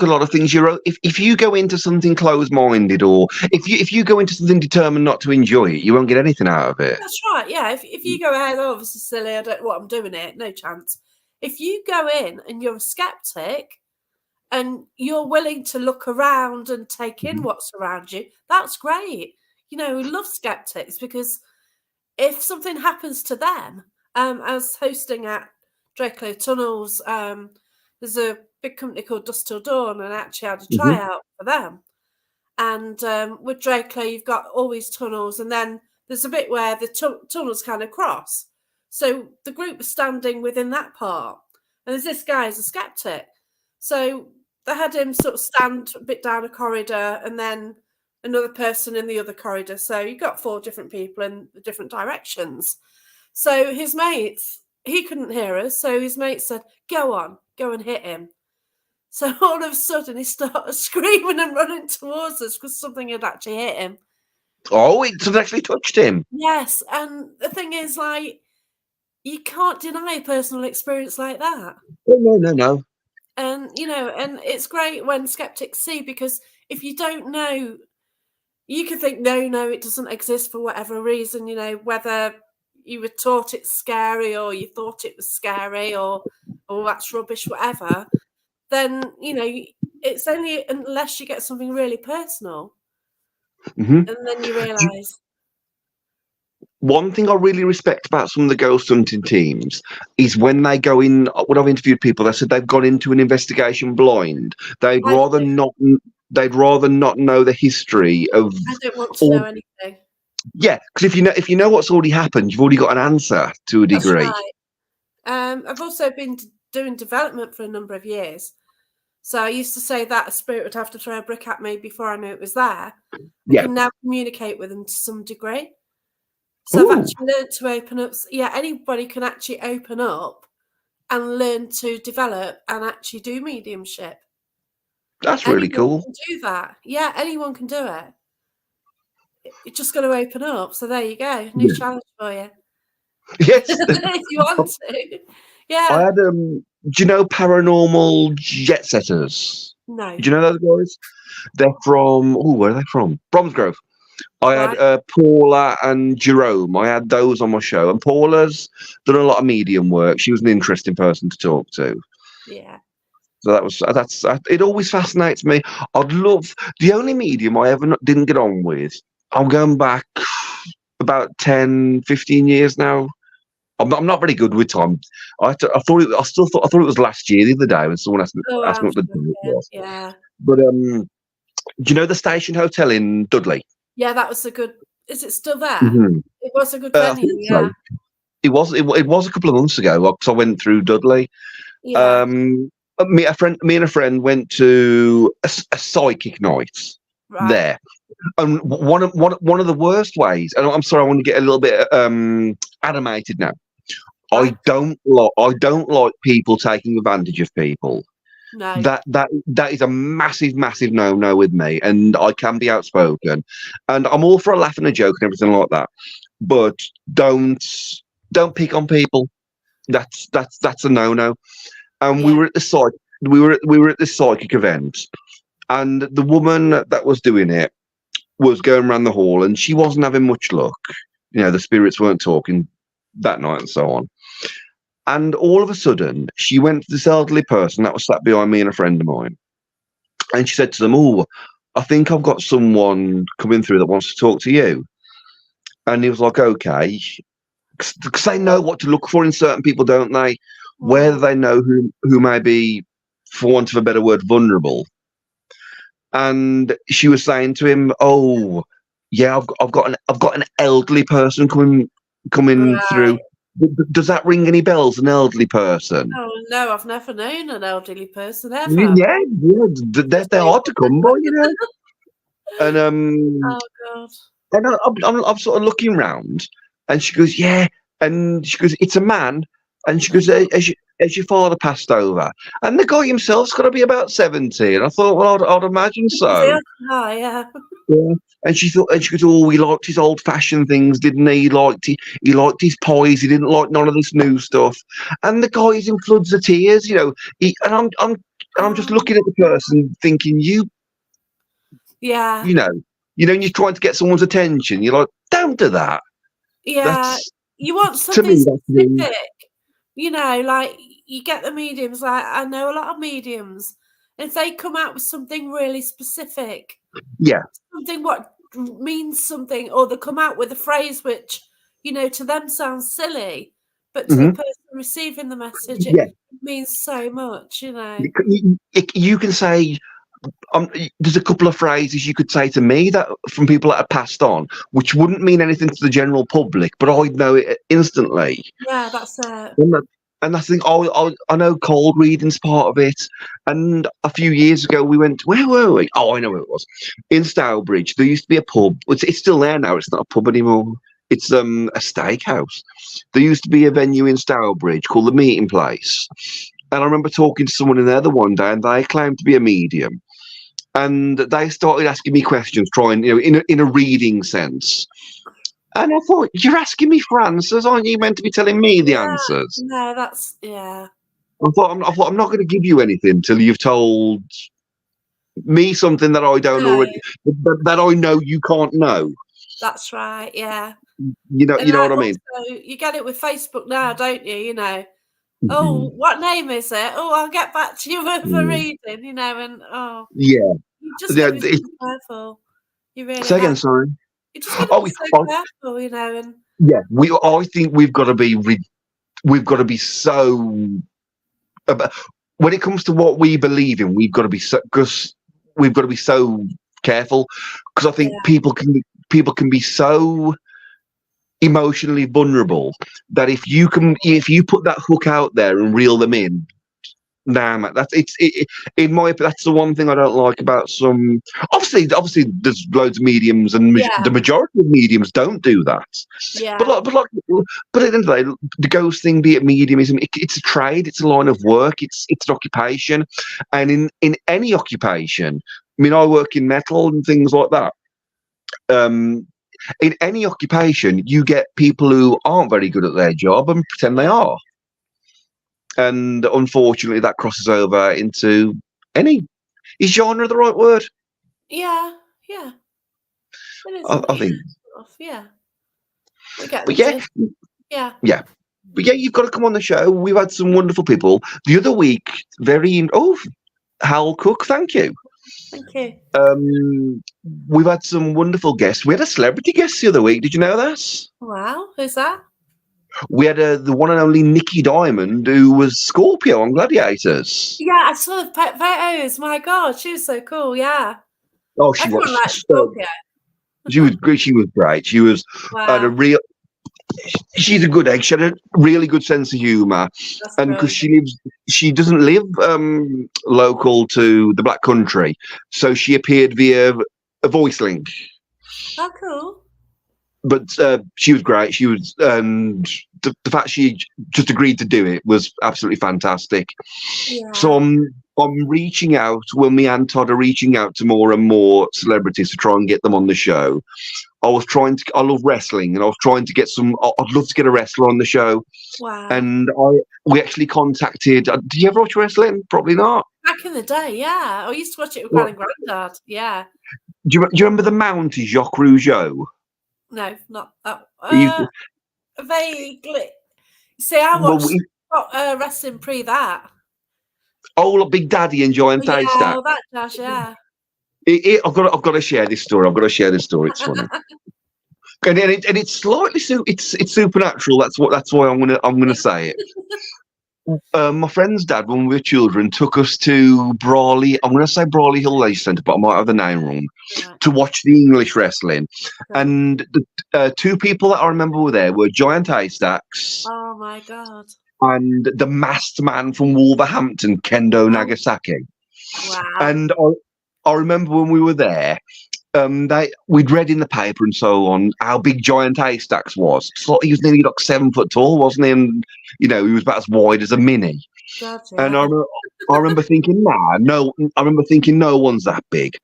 a lot of things, if you go into something closed-minded, or if you go into something determined not to enjoy it, you won't get anything out of it. that's right, yeah. If you go ahead, oh, this is silly, I don't know what I'm doing it, no chance. If you go in and you're a skeptic and you're willing to look around and take in what's around you, that's great. We love skeptics, because if something happens to them, I was hosting at Drakelow Tunnels. There's a big company called Dust Till Dawn, and I actually had a Hmm. tryout for them. And with Drakelow, you've got all these tunnels, and then there's a bit where the tunnels kind of cross. So the group was standing within that part, and there's this guy who's a skeptic. So they had him sort of stand a bit down a corridor, and then another person in the other corridor. So you got 4 different people in the different directions. So his mates, he couldn't hear us. So his mate said, "Go on, go and hit him." So all of a sudden he started screaming and running towards us because something had actually hit him. Oh, it's actually touched him. Yes, and the thing is, like, you can't deny a personal experience like that. Oh, no, no, no. And and it's great when skeptics see, because if you don't know, you could think, no, it doesn't exist for whatever reason, whether you were taught it's scary, or you thought it was scary, or that's rubbish, whatever. Then it's only unless you get something really personal, Hmm. and then you realise. One thing I really respect about some of the ghost hunting teams is when they go in. When I've interviewed people, they said they've gone into an investigation blind. They'd I rather do. not. They'd rather not know the history of. I don't want to Or know anything. yeah, because if you know what's already happened, you've already got an answer to a That's degree. right. I've also been doing development for a number of years. So I used to say that a spirit would have to throw a brick at me before I knew it was there. I Yeah. can now communicate with them to some degree. So I've Ooh, actually learned to open up. Yeah, anybody can actually open up and learn to develop and actually do mediumship. that's really Anyone cool. can do that. Yeah, anyone can do it. You're just got to open up. So there you go. New Yeah. challenge for you. Yes. If you want to. I Yeah. had do you know Paranormal Jet Setters? No. Do you know those guys? They're from, where are they from? Bromsgrove. I had Right. Paula and Jerome. I had those on my show, and Paula's done a lot of medium work. She was an interesting person to talk to. Yeah. So it always fascinates me. I'd love the only medium I ever didn't get on with. I'm going back about 10, 15 years now. I'm not very good with time. I thought I thought it was last year the other day when someone Oh, asked me wow. what the date was. Yeah. But do you know the Station Hotel in Dudley? Yeah, that was a good. Is it still there? Mm-hmm. It was a good I venue. think Yeah. so. It was a couple of months ago because I went through Dudley. Yeah. Me and a friend went to a psychic night Right. there, and one of the worst ways. And I'm sorry, I want to get a little bit animated now. Right. I don't like people taking advantage of people. No. That is a massive no with me, and I can be outspoken, and I'm all for a laugh and a joke and everything like that, but don't pick on people. That's a no. And we Yeah. were at the we were at this psychic event, and the woman that was doing it was going around the hall, and she wasn't having much luck. You know, the spirits weren't talking that night, and so on. And all of a sudden, she went to this elderly person that was sat behind me and a friend of mine, and she said to them, "Oh, I think I've got someone coming through that wants to talk to you." And he was like, "Okay," because they know what to look for in certain people, don't they? Whether Mm. they know who may be, for want of a better word, vulnerable. And she was saying to him, "Oh, yeah, I've got an elderly person coming through. Right. Does that ring any bells? An elderly person?" Oh no, I've never known an elderly person ever. Yeah, Just they're hard to people. come by, you know. And Oh God. I'm sort of looking round, and she goes, "Yeah," and she goes, "It's a man," and she goes, As your father passed over," and the guy himself's got to be about 70, and I thought, well, I'd imagine so. Oh yeah. Yeah. And she goes, "Oh, he liked his old-fashioned things, didn't he? He liked his pies. He didn't like none of this new stuff." And the guy's in floods of tears, you know. I'm just Oh, looking at the person, thinking, yeah. you know, and you're trying to get someone's attention. You're like, don't do that. Yeah. That's You want To something me, that's rude. specific. Like you get the mediums. Like I know a lot of mediums. If they come out with something really specific, Yeah. something what means something, or they come out with a phrase which, to them sounds silly, but to the Hmm. person receiving the message, it Yeah. means so much. You can say, there's a couple of phrases you could say to me that from people that have passed on, which wouldn't mean anything to the general public, but I'd know it instantly. Yeah, that's it. And I think I know cold reading's part of it. And a few years ago, we went. Where were we? Oh, I know where it was. In Stourbridge, there used to be a pub. It's still there now. It's not a pub anymore. It's a steakhouse. There used to be a venue in Stourbridge called the Meeting Place. And I remember talking to someone in there the one day, and they claimed to be a medium. And they started asking me questions, trying, in a reading sense. And I thought, you're asking me for answers, aren't you meant to be telling me the Yeah, answers? no, that's yeah. I thought I'm not going to give you anything till you've told me something that I don't No, already, that I know you can't know. that's right. Yeah, and You know like what I mean? also you get it with Facebook now, don't you? Mhm. Oh, what name is it? Oh, I'll get back to you for Mm. reading. And Yeah. you just got Yeah. to be so careful. You really Say have. again, sorry. You just got to Oh, be so oh, careful. And yeah. I think we've got to be so. About, when it comes to what we believe in, we've got to be so. Cause we've got to be so careful, because I think yeah, people can be so emotionally vulnerable that if you put that hook out there and reel them in, nah, man, in my that's the one thing I don't like about some. Obviously, there's loads of mediums, and yeah, the majority of mediums don't do that. But yeah, like, but at the end of the day, the ghost thing, be it mediumism, it's a trade, it's a line of work, it's an occupation, and in any occupation, I mean, I work in metal and things like that. Um, in any occupation, you get people who aren't very good at their job and pretend they yeah, are. And unfortunately, that crosses over into any. Is genre the right word? Yeah, yeah. It is a I week. think. Yeah. We get But the yeah, gist. Yeah. yeah. But yeah, you've got to come on the show. We've had some wonderful people. The other week, Hal Cook, thank you. Thank you. Um, we've had some wonderful guests. We had a celebrity guest the other week. Did you know that? Wow. Who's that? We had the one and only Nikki Diamond, who was Scorpio on Gladiators. Yeah, I saw the photos. My God, she was so cool. Yeah. Oh, she Everyone was. likes Scorpio. She was great. She was great. She was had a Wow. real. She's a good egg. She had a really good sense of humour, That's and because brilliant. she doesn't live local to the Black Country, so she appeared via a voice link. Oh, cool. But she was great. She was, and the fact she just agreed to do it was absolutely fantastic. So Yeah. I'm reaching out. Well, me and Todd are reaching out to more and more celebrities to try and get them on the show. I love wrestling, and I was trying to get some. I'd love to get a wrestler on the show, Wow. and we actually contacted. Did you ever watch wrestling? Probably not. Back in the day, yeah. I used to watch it with What? Gran and Grandad. Yeah. Do you remember the Mountie Jacques Rougeau? No, not that. He, Vaguely. See, I well, watched wrestling pre that. look, Big Daddy and Giant Yeah, Haystack. all that jazz, yeah. I've got to share this story. I've got to share this story. It's funny, and it's slightly it's supernatural. That's why I'm gonna say it. My friend's dad, when we were children, took us to Brawley. I'm going to say Brawley Hill Leisure Centre, but I might have the name wrong. Right. To watch the English wrestling, Okay. and the two people that I remember were there were Giant Haystacks Oh my God. and the masked man from Wolverhampton, Kendo Nagasaki. Wow. And I remember when we were there, we'd read in the paper and so on how big Giant Haystacks was. So he was nearly like 7 foot tall, wasn't he? And he was about as wide as a mini. God, And yeah. I remember thinking, no. I remember thinking, no one's that big.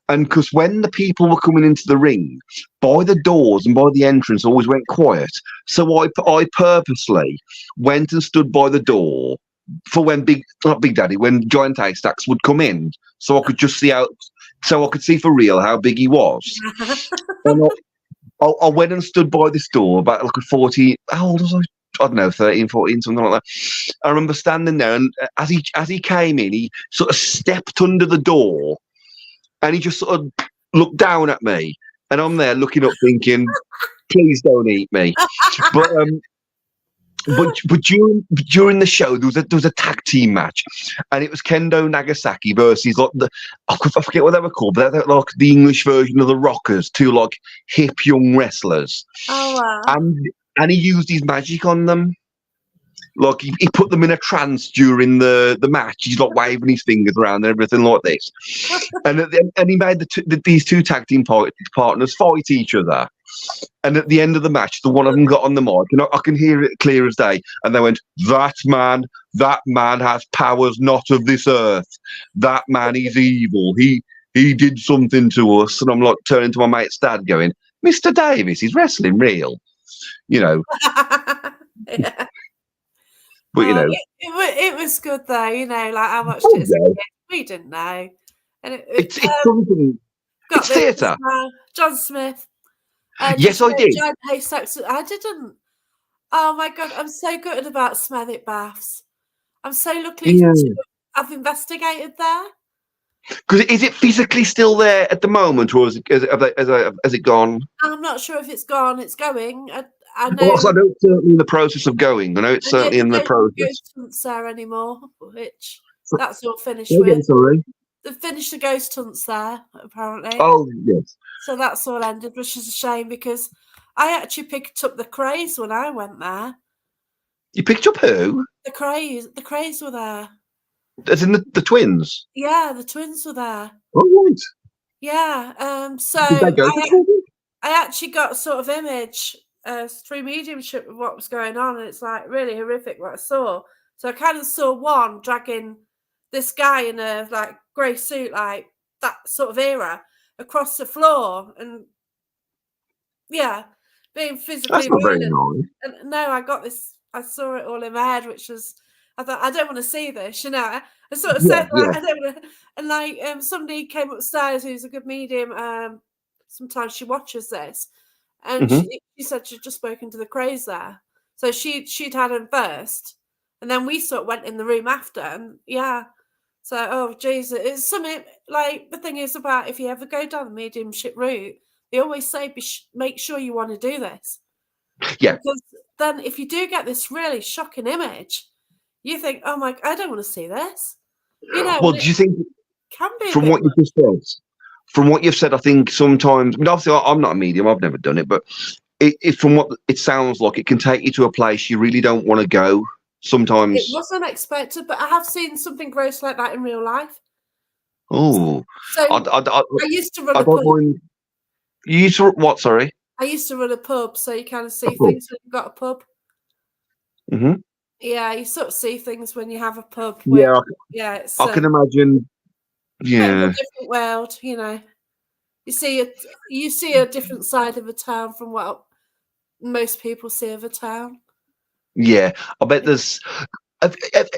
And because when the people were coming into the ring, by the doors and by the entrance, always went quiet. So I purposely went and stood by the door for when when Giant Haystacks would come in, so I could just see so I could see for real how big he was. And I went and stood by this door about like a 40. How old was I? I don't know, 13, 14, something like that. I remember standing there, and as he came in, he sort of stepped under the door, and he just sort of looked down at me, and I'm there looking up, thinking, "Please don't eat me." But during the show, there was a tag team match, and it was Kendo Nagasaki versus like I forget what they were called, but they're like the English version of the Rockers, two like hip young wrestlers, Oh wow. and he used his magic on them. Like he put them in a trance during the match. He's like waving his fingers around and everything like this, and he made these two tag team partners fight each other. And at the end of the match, the one of them got on the mic, and I can hear it clear as day. And they went, that man has powers not of this earth. That man is evil. He did something to us." And I'm like turning to my mate's dad, going, "Mr. Davis, is wrestling real?" Yeah. But it was good though. Like I watched it as a kid. We didn't know, and it's something. got It's theatre. John Smith. Yes, I did. Giant Haystacks. I didn't. Oh my God, I'm so gutted about Smethwick Baths. I'm so lucky to have investigated there. Because is it physically still there at the moment, or has it gone? I'm not sure if it's gone. It's going. I know. Well, I know it's certainly in the process of going. I know it's certainly in the process. Ghost hunts there anymore, which that's all finished Again, with. sorry. They've finished the ghost hunts there, apparently. Oh yes. So that's all ended, which is a shame because I actually picked up the Craze when I went there. You picked up who? The Craze were there. As in the twins? Yeah, the twins were there. Oh right. Yeah. So Did they go to I actually got a sort of image through mediumship of what was going on, and it's like really horrific what I saw. So I kind of saw one dragging this guy in a like grey suit, like that sort of era, across the floor, and being physically That's not very violent. nice. And no, I saw it all in my head, which was I thought, I don't want to see this, you know. I sort of Yeah, said, yeah. like, I don't want to, and like, somebody came upstairs who's a good medium. Sometimes she watches this, and Hmm. she said she'd just spoken to the Crows there, so she'd had him first, and then we sort of went in the room after, and yeah. So, oh Jesus, it's something like the thing is about if you ever go down the mediumship route, they always say make sure you want to do this. Yeah. Because then if you do get this really shocking image, you think, oh my, I don't want to see this. You know, Well, and do it you think can be a from bit what much. you've just said, I think sometimes, I mean, obviously I'm not a medium, I've never done it, but from what it sounds like, it can take you to a place you really don't want to go It sometimes. was unexpected, but I have seen something gross like that in real life. Oh, So I used to run I a don't pub. mind. You used to, what, sorry? I used to run a pub, so you kind of A see pub. things when you've got a pub. Hmm. Yeah, you sort of see things when you have a pub. Where, Yeah, yeah, it's I can imagine. bit of a Yeah, different world, you know. You see a different side of a town from what most people see of a town. yeah. I bet there's.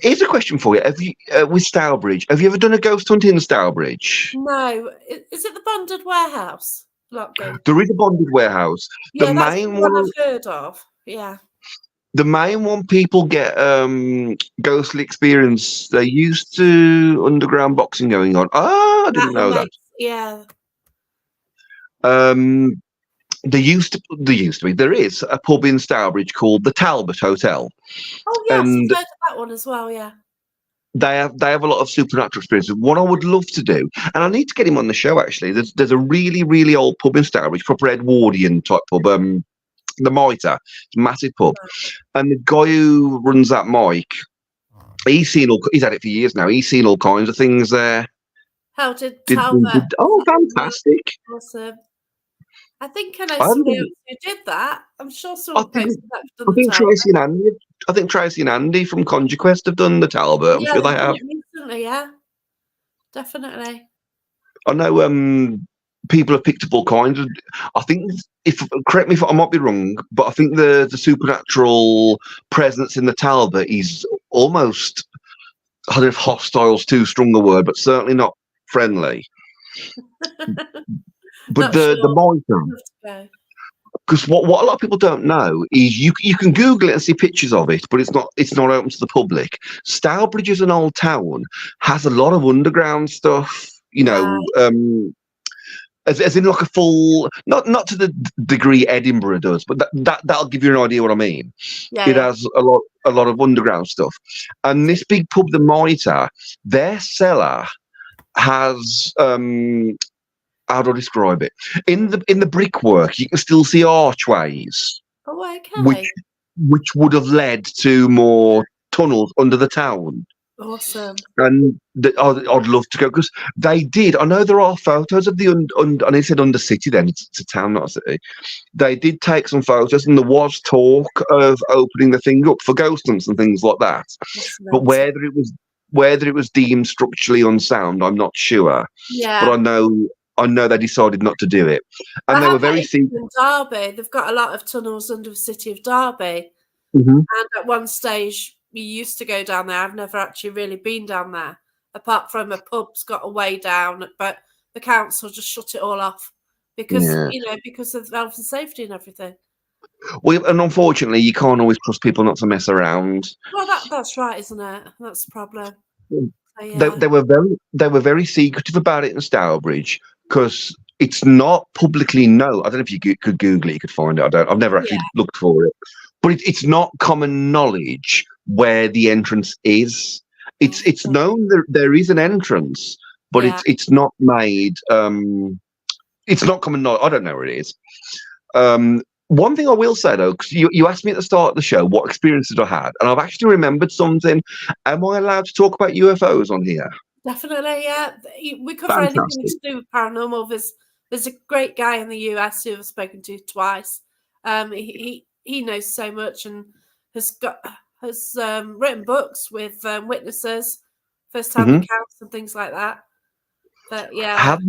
Here's a question for you. Have you, with Stourbridge, have you ever done a ghost hunt in Stourbridge? No, is it the bonded warehouse? Lot ghost. There is a bonded warehouse. The Yeah, that's the main one one, I've heard of. Yeah. people get ghostly experience. They used to underground boxing going on. Ah, I That didn't it know that. makes, yeah. Um, there is a pub in Stourbridge called the Talbot Hotel, Oh yes, and I've heard of that one as well, yeah. they have a lot of supernatural experiences. What I would love to do, and I need to get him on the show actually. There's a really really old pub in Stourbridge, proper Edwardian type pub. The Mitre, it's a massive pub, and the guy who runs that mic, he's had it for years now. He's seen all kinds of things there. How did Talbot Oh, work? fantastic! Awesome. I think I know I somebody haven't- else who did that. I'm sure I someone think posted that I done the think Talbot. Tracy and Andy. I think Tracy and Andy from Conquest have done the Talbot. I'm Yeah, sure they they've done have. it recently, yeah. Definitely. I know people have picked up all kinds of. I think if correct me if I might be wrong, but I think the supernatural presence in the Talbot is almost, I don't know if hostile's too strong a word, but certainly not friendly. But Not the sure. Mitre, Have to go. because what a lot of people don't know is you can Google it and see pictures of it, but it's not open to the public. Stourbridge is an old town, has a lot of underground stuff. Right. As in like a full, not to the degree Edinburgh does, but that'll give you an idea what I mean. Yeah, It yeah. has a lot of underground stuff, and this big pub, the Mitre, their cellar has how do I describe it? In the brickwork, you can still see archways, Oh, which okay. would have led to more tunnels under the town. Awesome. And I'd love to go because they did. I know there are photos of the and they said Undercity. Then it's a town, not a city. They did take some photos, and there was talk of opening the thing up for ghost hunts and things like that. But Fascinating. whether it was deemed structurally unsound, I'm not sure. But Yeah. I know they decided not to do it, I and they were have met very people secret. in Derby. They've got a lot of tunnels under the city of Derby. Mhm. And at one stage, we used to go down there. I've never actually really been down there, apart from a pub's got a way down, but the council just shut it all off because, Yeah. because of health and safety and everything. Well, and unfortunately, you can't always trust people not to mess around. Well, that's right, isn't it? That's the problem. So, they, yeah. they were very secretive about it in Stourbridge because it's not publicly known. I don't know if you could Google it, you could find it. I've never Yeah. actually looked for it, but it's not common knowledge where the entrance is. It's Okay. known there is an entrance, but Yeah. it's not made. It's not common knowledge. I don't know where it is. One thing I will say though, because you asked me at the start of the show what experiences I had, and I've actually remembered something. Am I allowed to talk about UFOs on here? Definitely, yeah. We cover anything Fantastic. to do with paranormal. There's a great guy in the US who I've spoken to twice. He knows so much and has written books with witnesses, first hand Hmm. accounts and things like that. But yeah, Have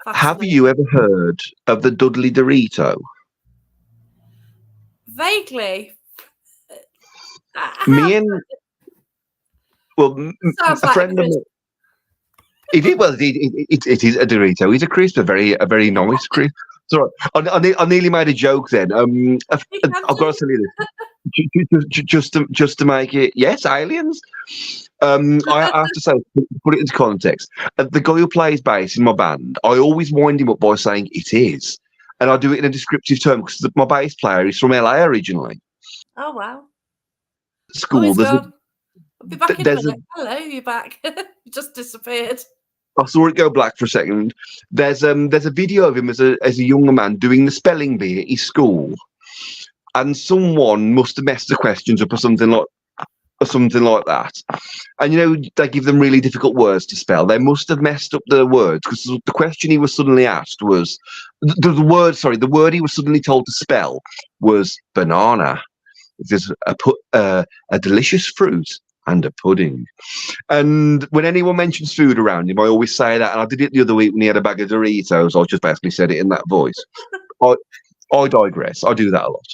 Have fascinating. you ever heard of the Dudley Dorito? Vaguely, I Me have. and Well, Sounds a like a friend of crisp. mine. It is a Dorito. He's a crisp, a very nice crisp. So I nearly made a joke then. You can I've got to do. tell you this. Just to make it, yes, aliens. I have to say, put it into context. The guy who plays bass in my band, I always wind him up by saying it is, and I do it in a descriptive term because my bass player is from LA originally. Oh wow. Oh, School, he's gone. I'll be back in a there's a minute. Hello, you're back. You just disappeared. I saw it go black for a second. There's a video of him as a younger man doing the spelling bee at his school, and someone must have messed the questions up or something like that. And they give them really difficult words to spell. They must have messed up the words because the question he was suddenly asked was the word he was suddenly told to spell was banana. There's a delicious fruit and a pudding. And when anyone mentions food around him, I always say that. And I did it the other week when he had a bag of Doritos. I just basically said it in that voice. I digress. I do that a lot.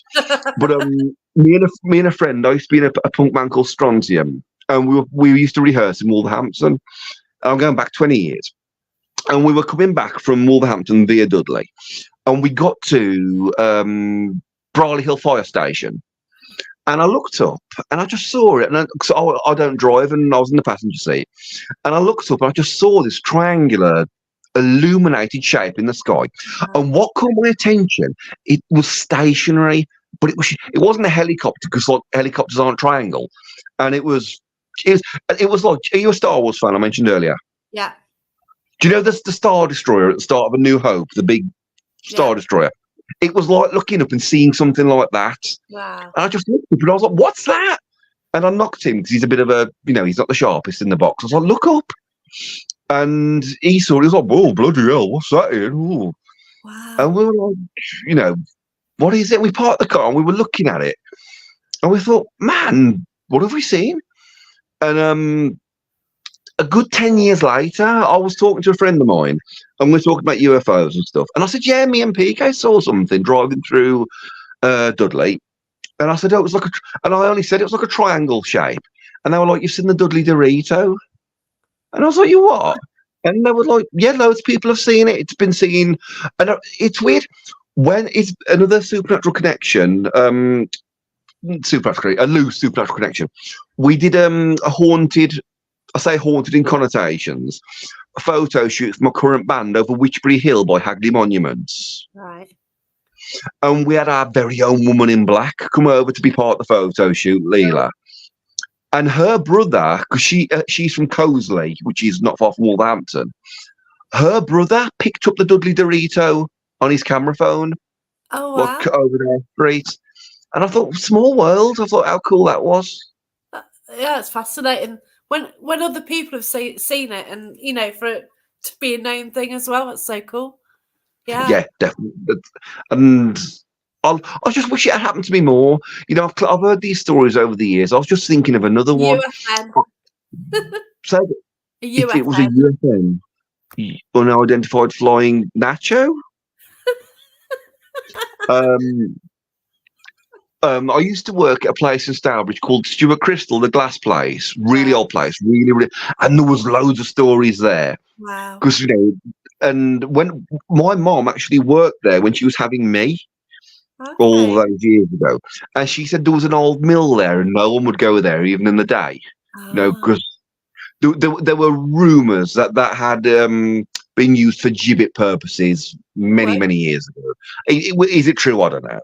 But me and a friend, I used to be in a punk band called Strontium, and we used to rehearse in Wolverhampton. I'm going back 20 years, and we were coming back from Wolverhampton via Dudley, and we got to Briley Hill Fire Station. And I looked up and I just saw it. And I don't drive, and I was in the passenger seat. And I looked up and I just saw this triangular, illuminated shape in the sky. And what caught my attention, it was stationary, but it wasn't a helicopter because like helicopters aren't triangle. And it was like, are you a Star Wars fan I mentioned earlier? Yeah. Do you know the Star Destroyer at the start of A New Hope, the big Star Destroyer? It was like looking up and seeing something like that. Wow. And I just looked up and I was like, what's that? And I knocked him because he's a bit of he's not the sharpest in the box. I was like, look up. And he saw it. He was like, whoa, bloody hell, what's that in? Ooh. Wow. And we were like, what is it? We parked the car and we were looking at it. And we thought, man, what have we seen? And a good 10 years later, I was talking to a friend of mine and we were talking about UFOs and stuff. And I said, yeah, me and PK saw something driving through Dudley. And I said, oh, and I only said it was like a triangle shape. And they were like, you've seen the Dudley Dorito? And I was like, you what? And they were like, yeah, loads of people have seen it. It's been seen. And it's weird. When it's another supernatural connection, a loose supernatural connection. We did a haunted, I say haunted in connotations, a photo shoot for my current band over Witchbury Hill by Hagley Monuments. Right. And we had our very own woman in black come over to be part of the photo shoot, Leela. And her brother, because she's from Cosley, which is not far from Wolverhampton, her brother picked up the Dudley Dorito on his camera phone. Oh, wow. Like over their street. And I thought, small world. I thought how cool that was. Yeah, it's fascinating. When other people have seen it and, for it to be a known thing as well, it's so cool. Yeah. Yeah, definitely. And I just wish it had happened to me more. I've heard these stories over the years. I was just thinking of another one. UFN. So if it was a UFN, unidentified flying nacho. I used to work at a place in Stourbridge called Stuart Crystal, the glass place, really old place, really, really, and there was loads of stories there. Wow. Because and when my mom actually worked there when she was having me all those years ago, and she said there was an old mill there and no one would go there even in the day, because there were rumours that had been used for gibbet purposes many years ago. Is it true? I don't know.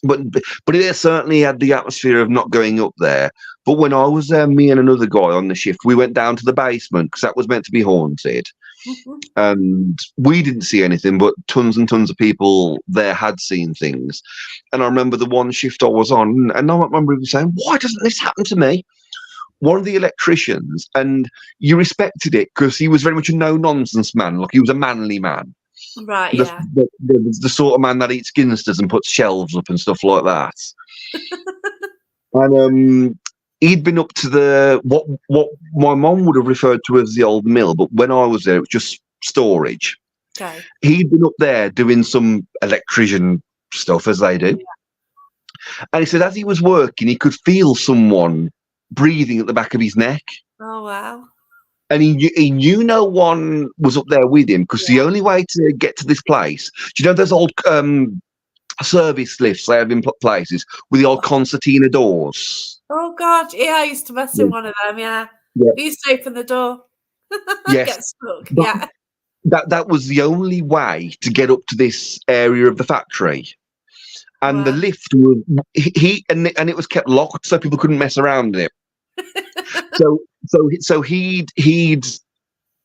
But it certainly had the atmosphere of not going up there. But when I was there, me and another guy on the shift, we went down to the basement because that was meant to be haunted. Mm-hmm. And we didn't see anything, but tons and tons of people there had seen things. And I remember the one shift I was on, and I remember him saying, why doesn't this happen to me? One of the electricians, and you respected it because he was very much a no-nonsense man. Like, he was a manly man. Right, yeah. The sort of man that eats Ginsters and puts shelves up and stuff like that. And he'd been up to what my mom would have referred to as the old mill, but when I was there, it was just storage. Okay. He'd been up there doing some electrician stuff, as they do. Yeah. And he said as he was working, he could feel someone breathing at the back of his neck. Oh, wow. And he knew no one was up there with him because the Yeah. only way to get to this place, do you know those old service lifts they have in places with the old concertina doors? Oh, God. Yeah, I used to mess in one of them, yeah. Yeah. We used to open the door. Yes. Get stuck, But yeah. that was the only way to get up to this area of the factory. And the Wow. lift was and it was kept locked so people couldn't mess around in it. So he'd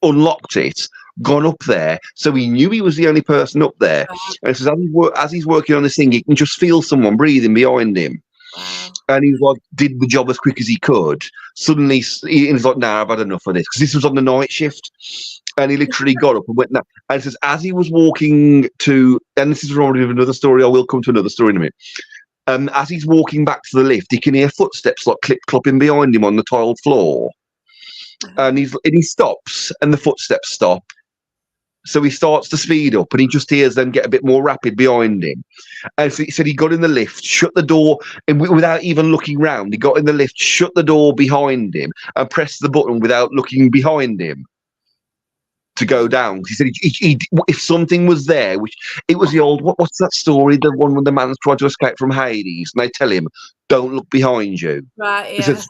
unlocked it, gone up there, so he knew he was the only person up there. Wow. And it says as he's working on this thing, he can just feel someone breathing behind him. Wow. And he like did the job as quick as he could. Suddenly, he's like, "Nah, I've had enough of this," because this was on the night shift. And he literally got up and went. And it says as he was walking to, and this is already another story. I will come to another story in a minute. As he's walking back to the lift, he can hear footsteps like clip clopping behind him on the tiled floor. And he stops, and the footsteps stop. So he starts to speed up, and he just hears them get a bit more rapid behind him. And so he said he got in the lift, shut the door, and without even looking round, he got in the lift, shut the door behind him, and pressed the button without looking behind him to go down. He said if something was there, which it was the old, what's that story? The one when the man's tried to escape from Hades, and they tell him, "Don't look behind you." Right, He yeah. says,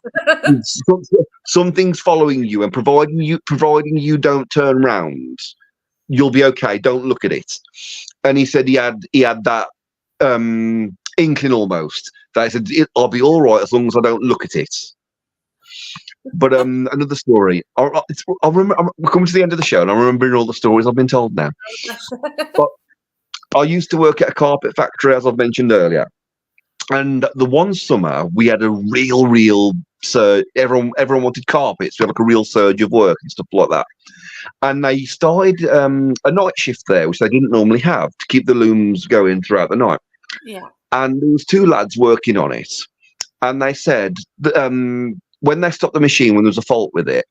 something's following you, and providing you don't turn round, you'll be okay. Don't look at it. And he said he had that inkling almost. That he said I'll be all right as long as I don't look at it. But another story. I'll remember. We're coming to the end of the show, and I'm remembering all the stories I've been told now. But I used to work at a carpet factory, as I've mentioned earlier. And the one summer we had a real surge. Everyone wanted carpets. We had like a real surge of work and stuff like that. And they started a night shift there, which they didn't normally have, to keep the looms going throughout the night. Yeah. And there was two lads working on it, and they said that, when they stopped the machine, when there was a fault with it,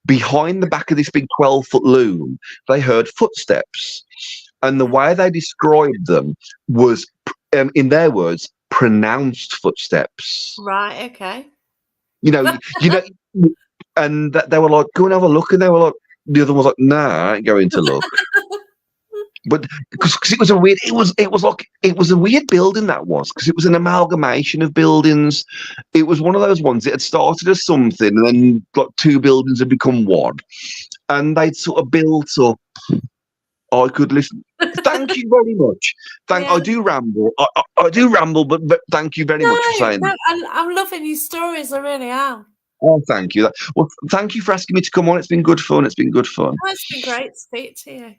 behind the back of this big 12-foot loom, they heard footsteps, and the way they described them was, in their words, pronounced footsteps. Right, okay. You know, and they were like, "Go and have a look," and they were like, the other one was like, "Nah, I ain't going to look." But because it was a weird, it was a weird building that was, because it was an amalgamation of buildings. It was one of those ones that had started as something, and then like two buildings had become one, and they'd sort of built up. I could listen. Thank you very much. Yeah. I do ramble. I do ramble, but thank you very much for saying that. I'm loving these stories. I really am. Oh, thank you. Well, thank you for asking me to come on. It's been good fun. It's been good fun. Oh, it's been great to speak to you.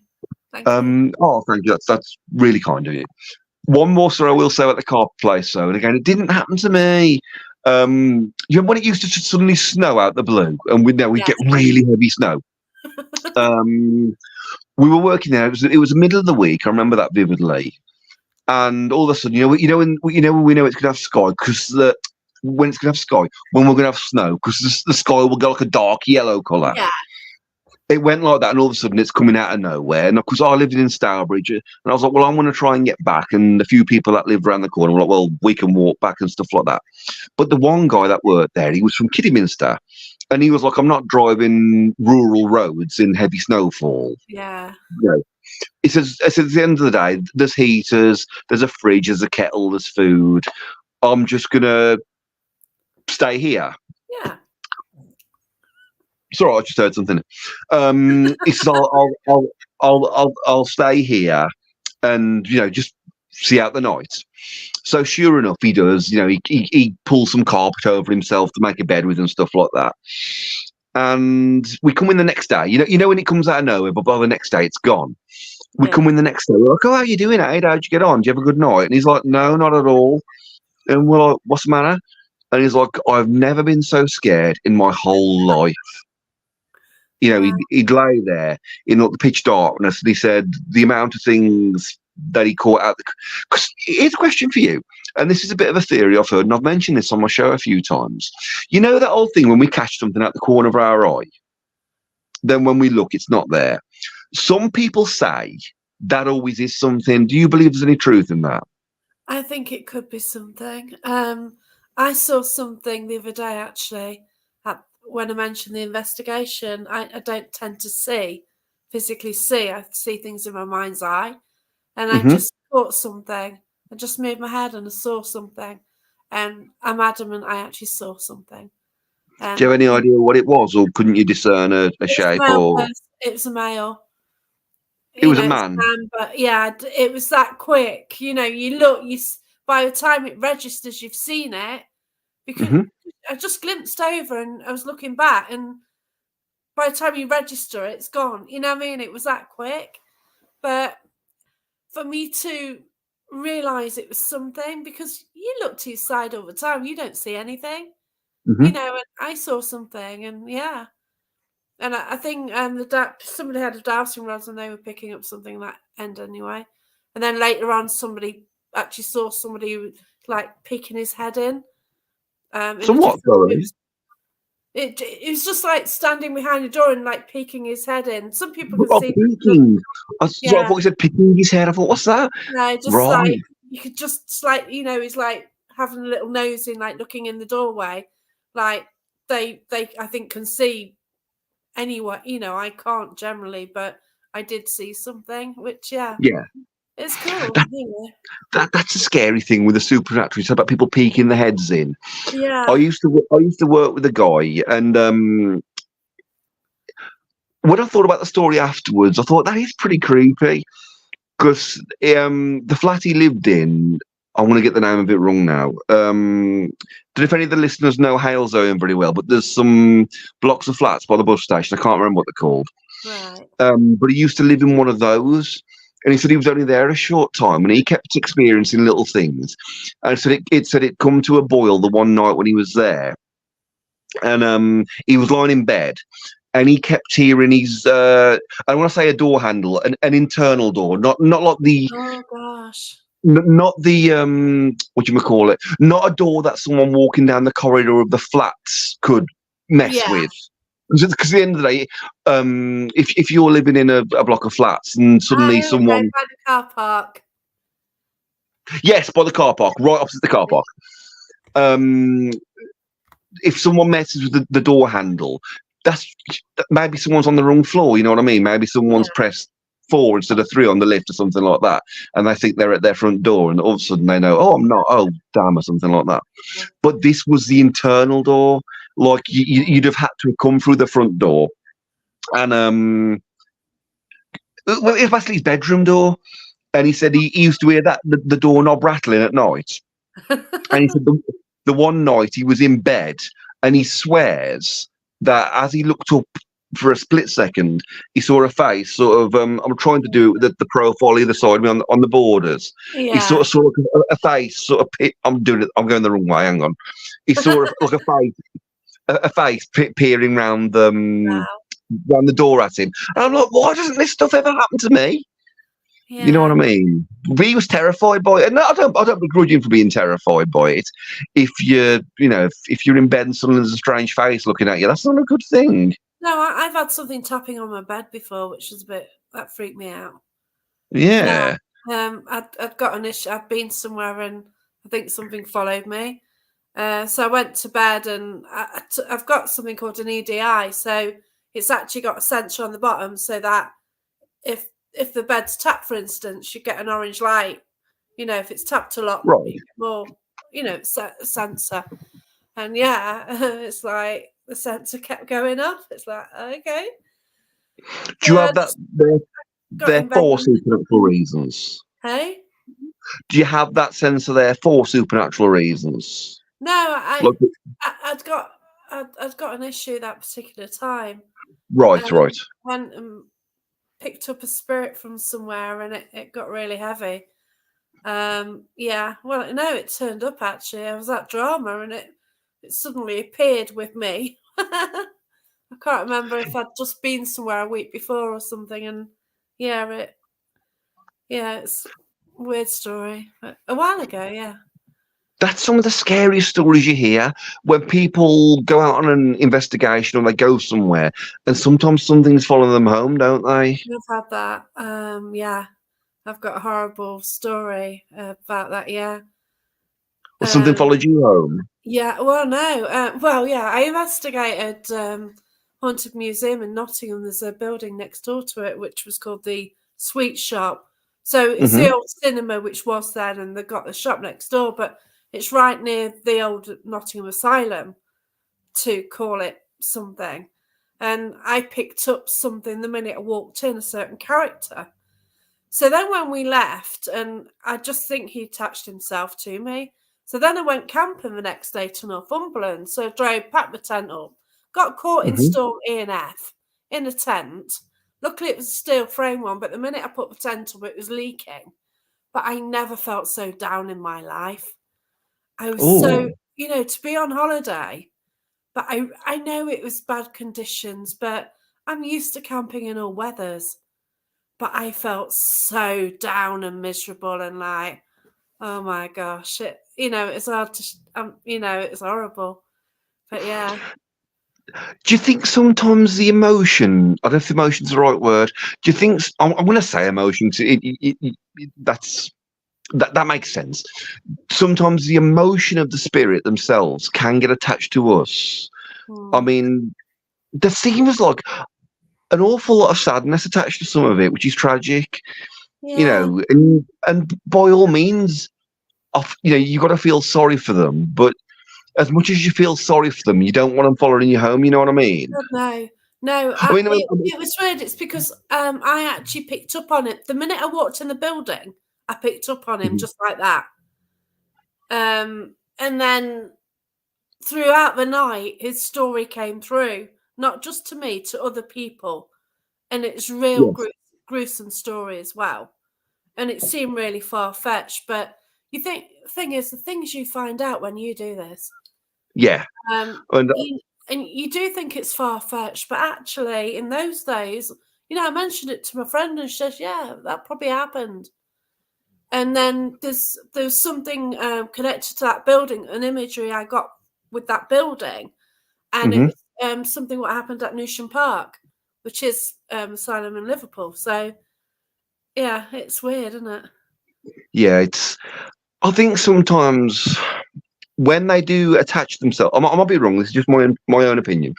Thank you. Oh, thank you. That's really kind of you. One more story I will say about the carpet place, though, and again, it didn't happen to me. You know, when it used to just suddenly snow out the blue, and we'd get really heavy snow. We were working there. It was the middle of the week. I remember that vividly. And all of a sudden, when we know it's going to have sky, because when it's going to have sky, when we're going to have snow, because the sky will go like a dark yellow colour. Yeah. It went like that, and all of a sudden it's coming out of nowhere. And of course, I lived in Stourbridge, and I was like, "Well, I'm going to try and get back." And a few people that lived around the corner were like, "Well, we can walk back," and stuff like that. But the one guy that worked there, he was from Kidderminster, and he was like, "I'm not driving rural roads in heavy snowfall." Yeah. He says, at the end of the day, there's heaters, there's a fridge, there's a kettle, there's food. I'm just going to stay here. Yeah. It's all right, I just heard something. He says, I'll stay here and, just see out the night. So sure enough, he does. He pulls some carpet over himself to make a bed with and stuff like that. And we come in the next day. You know when it comes out of nowhere, but by the next day it's gone. We come in the next day. We're like, "Oh, how you doing, Aid? How'd you get on? Did you have a good night?" And he's like, "No, not at all." And we're like, "What's the matter?" And he's like, "I've never been so scared in my whole life." He'd lay there in the pitch darkness, and he said the amount of things that he caught out. Because here's a question for you, and this is a bit of a theory I've heard, and I've mentioned this on my show a few times. You know that old thing when we catch something out the corner of our eye, then when we look, it's not there. Some people say that always is something. Do you believe there's any truth in that? I think it could be something. I saw something the other day, actually. when I mentioned the investigation, I don't tend to physically see. I see things in my mind's eye, and I Hmm. just caught something. I just moved my head and I saw something, and I'm adamant I actually saw something. Do you have any idea what it was, or couldn't you discern a It was a shape? male Or person. It was a male. it was a It's a man? man, but yeah, it was that quick. You look, by the time it registers, you've seen it. Because Hmm. I just glimpsed over and I was looking back, and by the time you register, it's gone. You know what I mean? It was that quick. But for me to realise it was something, because you look to your side all the time, you don't see anything. Hmm. And I saw something, and yeah. And I think somebody had a dowsing rod and they were picking up something that end anyway. And then later on, somebody actually saw somebody who, like, peeking his head in So a what? different. Sorry. It was just like standing behind the door and like peeking his head in. Some people can Oh, see. Look, peeking. So I yeah, thought he said picking his head. I thought, what's that? no, just Right. like you could just like he's like having a little nose in, like looking in the doorway. Like they I think can see anyway. I can't generally, but I did see something, which Yeah. it's cool. That, that's a scary thing with the supernatural. It's about people peeking their heads in. Yeah. I used to work with a guy, and when I thought about the story afterwards, I thought that is pretty creepy because the flat he lived in. I'm going to get the name of it wrong now. Don't know if any of the listeners know Halesoe very well, but there's some blocks of flats by the bus station. I can't remember what they're called. Right. But he used to live in one of those, and he said he was only there a short time, and he kept experiencing little things. And so it said it come to a boil the one night when he was there, and he was lying in bed, and he kept hearing his I want to say a door handle, an internal door, not like the Oh gosh. not the what do you call it, not a door that someone walking down the corridor of the flats could mess Yeah. with. Because at the end of the day, if you're living in a block of flats and Ah, suddenly here we go, by someone, the car park. yes, by the car park, right opposite the car park, um, if someone messes with the door handle, that's maybe someone's on the wrong floor. You know what I mean? Maybe Yeah. someone's pressed 4 instead of 3 on the lift or something like that, and they think they're at their front door, and all of a sudden they know, oh, I'm not. Oh, damn, or something like that. But this was the internal door. Like you'd have had to have come through the front door, and well, it was basically his bedroom door. And he said he used to hear that the doorknob rattling at night. And he said the one night he was in bed, and he swears that as he looked up for a split second, he saw a face sort of. I'm trying to do the profile either side of me on the borders. He sort Yeah. of saw a face sort of. I'm doing it. I'm going the wrong way. Hang on. He saw like a face, a face peering round Wow. round the door at him. And I'm like, why doesn't this stuff ever happen to me? You know what Yeah. I mean? He was terrified by it. And I don't begrudge him for being terrified by it. If if you're in bed and suddenly there's a strange face looking at you, that's not a good thing. No, I've had something tapping on my bed before, which was that freaked me out. Yeah. Yeah. I'd got an issue. I'd been somewhere and I think something followed me. So I went to bed and I've got something called an EDI. So it's actually got a sensor on the bottom so that if the bed's tapped, for instance, you get an orange light. If it's tapped a lot, Right. you get more, it's a sensor. And yeah, it's like the sensor kept going off. It's like, okay. Do you So I have that just got there in bed for and, supernatural reasons? hey? Do you have that sensor there for supernatural reasons? No, Like, I'd got an issue that particular time. right, right. Went and picked up a spirit from somewhere and it got really heavy. Yeah, well, no, it turned up actually. I was at drama and it suddenly appeared with me. I can't remember if I'd just been somewhere a week before or something, and yeah, it's a weird story, but a while ago, yeah. That's some of the scariest stories you hear when people go out on an investigation or they go somewhere, and sometimes something's following them home, don't they? I've had that. Yeah, I've got a horrible story about that. Yeah, Or something Um, followed you home? yeah, well, no. Well, yeah, I investigated Haunted Museum in Nottingham. There's a building next door to it, which was called the Sweet Shop. So it's Hmm. the old cinema, which was then, and they've got the shop next door, but it's right near the old Nottingham Asylum, to call it something. And I picked up something the minute I walked in, a certain character. So then when we left, and I just think he attached himself to me. So then I went camping the next day to Northumberland. So I drove, packed my tent up, got caught in Hmm. Storm E&F in a tent. Luckily it was a steel frame one, but the minute I put the tent up, it was leaking. But I never felt so down in my life. I was so, Oh, to be on holiday, but I know it was bad conditions, but I'm used to camping in all weathers. But I felt so down and miserable and like, oh my gosh, it's hard to, it's horrible. But yeah, do you think sometimes the emotion? I don't know if emotion's the right word. Do you think I'm going to say emotion? 'Cause that makes sense. Sometimes the emotion of the spirit themselves can get attached to us. I hmm, mean, there seems like an awful lot of sadness attached to some of it, which is tragic. yeah, And by all means, you got to feel sorry for them. But as much as you feel sorry for them, you don't want them following you home. You know what I mean? God, no, no. It was weird. It's because I actually picked up on it the minute I walked in the building. I picked up on him Mhm. just like that. And then throughout the night, his story came through, not just to me, to other people. And it's real Yes. gruesome story as well. And it seemed really far fetched, but the thing is, the things you find out when you do this, Yeah. um, And you, and you do think it's far fetched, but actually, in those days, I mentioned it to my friend, and she says, "Yeah, that probably happened." And then there's something connected to that building, an imagery I got with that building, and it mhm. was something what happened at Newsham Park, which is asylum in Liverpool. So yeah, it's weird, isn't it? Yeah, I think sometimes when they do attach themselves, I might be wrong. This is just my own opinion.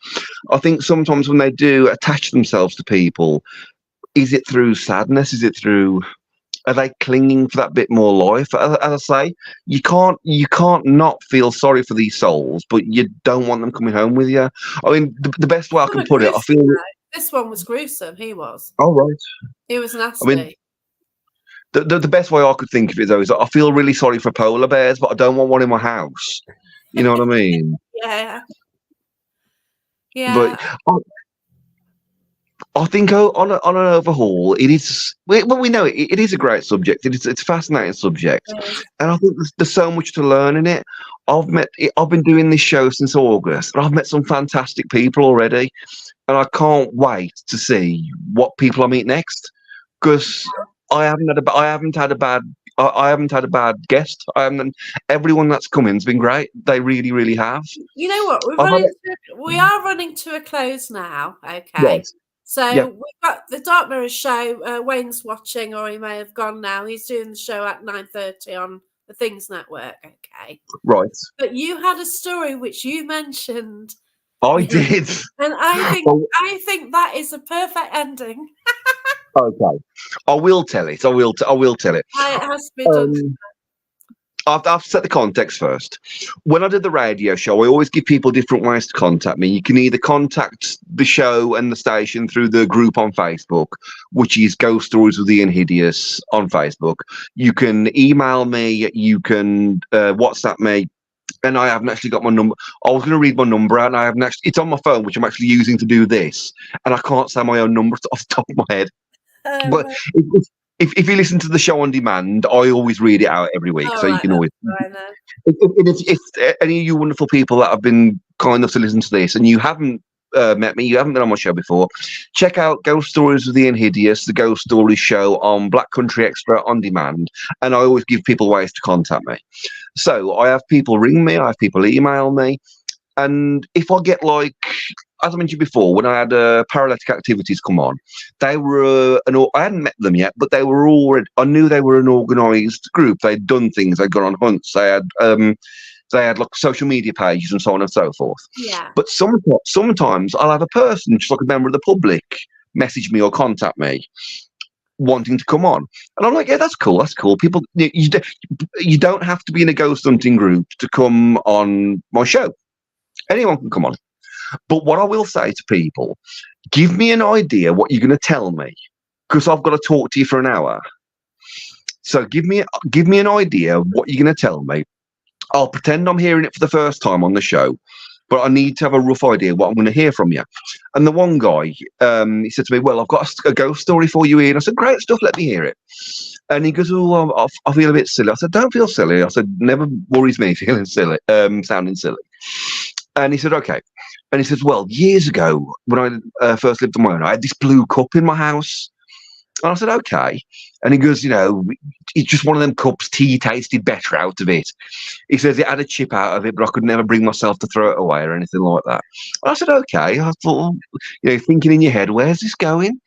I think sometimes when they do attach themselves to people, is it through sadness? Is it through? Are they clinging for that bit more life? As I say, you can't not feel sorry for these souls, but you don't want them coming home with you. I mean, the best way I Some can are put it, I gruesome, feel. though. This one was gruesome. He was. Oh right. He was I mean, nasty. the best way I could think of it though is that I feel really sorry for polar bears, but I don't want one in my house. You know what I mean? Yeah, But yeah. I think on an overhaul, it is. Well, we know it is a great subject. It's a fascinating subject, It is. and I think there's so much to learn in it. I've been doing this show since August, and I've met some fantastic people already, and I can't wait to see what people I meet next. Because I haven't had a bad I haven't had a bad guest. I haven't. Everyone that's come in's been great. They really, really have. You know what? I've had it. We are running to a close now. Right. Okay. So Yeah. we've got the Dark Mirror show. Wayne's watching, or he may have gone now. He's doing the show at 9:30 on the Things Network. Okay. Right. But you had a story which you mentioned, I yeah, did. and I think Oh, I think that is a perfect ending. okay. I will tell it. I will tell it. It has to be done. Um, I've set the context first. When I did the radio show, I always give people different ways to contact me. You can either contact the show and the station through the group on Facebook, which is Ghost Stories with Ian Hideous on Facebook. You can email me. You can WhatsApp me. And I haven't actually got my number. I was going to read my number out, and I haven't actually. It's on my phone, which I'm actually using to do this, and I can't say my own number off the top of my head. But Right. if you listen to the show on demand, I always read it out every week, All so you right, can always. that's fine then. If any of you wonderful people that have been kind enough to listen to this, and you haven't met me, you haven't been on my show before, check out Ghost Stories with Ian Hideous, the Ghost Stories show on Black Country Extra on demand, and I always give people ways to contact me. So I have people ring me, I have people email me, and if I get like as I mentioned before, when I had Paralytic Activities come on, they were I hadn't met them yet, but they were already. I knew they were an organised group. They'd done things. They'd gone on hunts. They had like social media pages and so on and so forth. Yeah. But sometimes I'll have a person, just like a member of the public, message me or contact me wanting to come on, and I'm like, yeah, that's cool. That's cool. People, you don't have to be in a ghost hunting group to come on my show. Anyone can come on. But what I will say to people, give me an idea what you're going to tell me, because I've got to talk to you for an hour. So give me an idea what you're going to tell me. I'll pretend I'm hearing it for the first time on the show, but I need to have a rough idea what I'm going to hear from you. And the one guy, he said to me, well, I've got a ghost story for you, Ian. I said, great stuff, let me hear it. And he goes, oh, I feel a bit silly. I said, don't feel silly. I said, never worries me feeling silly, sounding silly. And he said, okay. And he says, well, years ago, when I first lived on my own, I had this blue cup in my house. And I said, okay. And he goes, it's just one of them cups, tea tasted better out of it. He says it had a chip out of it, but I could never bring myself to throw it away or anything like that. And I said, okay. I thought, thinking in your head, where's this going?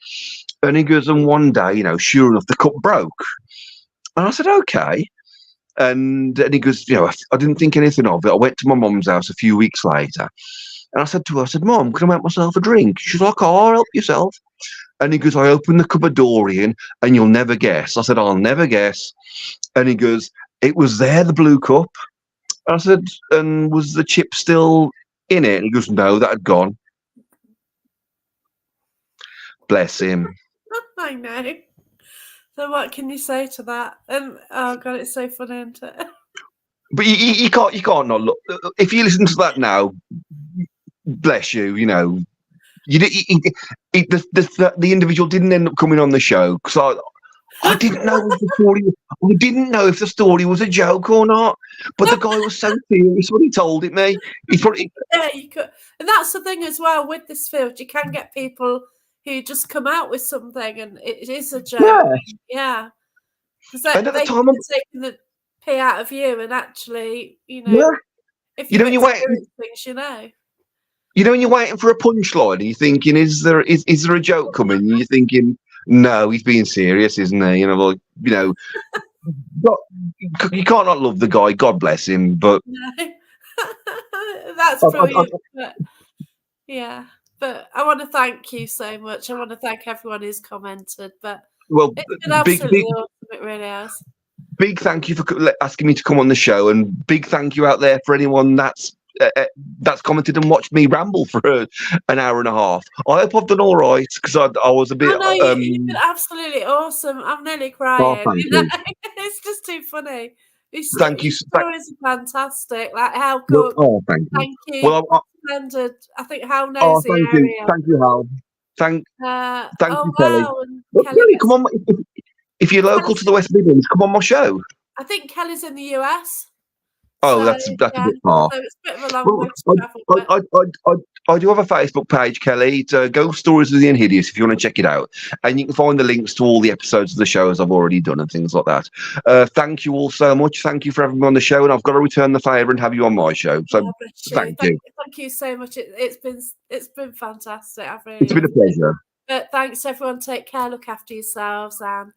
And he goes, and one day, sure enough, the cup broke. And I said, okay. And he goes, I didn't think anything of it. I went to my mum's house a few weeks later. And I said to her, Mum, can I make myself a drink? She's like, oh, help yourself. And he goes, I opened the cupboard door, Ian, and you'll never guess. I said, I'll never guess. And he goes, it was there, the blue cup. I said, and was the chip still in it? And he goes, no, that had gone. Bless him. I know. So what can you say to that? And oh god, it's so funny, isn't it? But you can't not look. If you listen to that now, bless you. The individual didn't end up coming on the show because I didn't know if the story. We didn't know if the story was a joke or not. But the guy was so serious when he told it me. Yeah, you could, and that's the thing as well with this field. You can get people who just come out with something, and it is a joke. Yeah. Because they can take the pee out of you, and actually, if you experience things, when you're waiting for a punchline, and you're thinking, is there a joke coming? And you're thinking, no, he's being serious, isn't he? You can't not love the guy. God bless him, but no. That's brilliant. Yeah, but I want to thank you so much. I want to thank everyone who's commented. But it's been absolutely awesome. It really has. Big thank you for asking me to come on the show, and big thank you out there for anyone that's commented and watched me ramble for an hour and a half. I hope I've done all right, because I was a bit. I know, you've been absolutely awesome. I'm nearly crying. Oh, thank you. It's just too funny. Thank you. Stories are fantastic. Like how good. Oh, thank you. Thank you. Well, splendid. I think how nosy. Thank you. Thank you, Hal. Thank you, Kelly. Wow. Kelly, come on. If you're local to the West Midlands, come on my show. I think Kelly's in the US. Oh, that's a bit far. So it's a bit of a long way to travel. I do have a Facebook page, Kelly. It's Ghost Stories with Ian Hideous, if you want to check it out. And you can find the links to all the episodes of the shows I've already done and things like that. Thank you all so much. Thank you for having me on the show, and I've got to return the favour and have you on my show. So thank you. Thank you so much. It's been fantastic. It's been a pleasure. But thanks everyone. Take care. Look after yourselves, and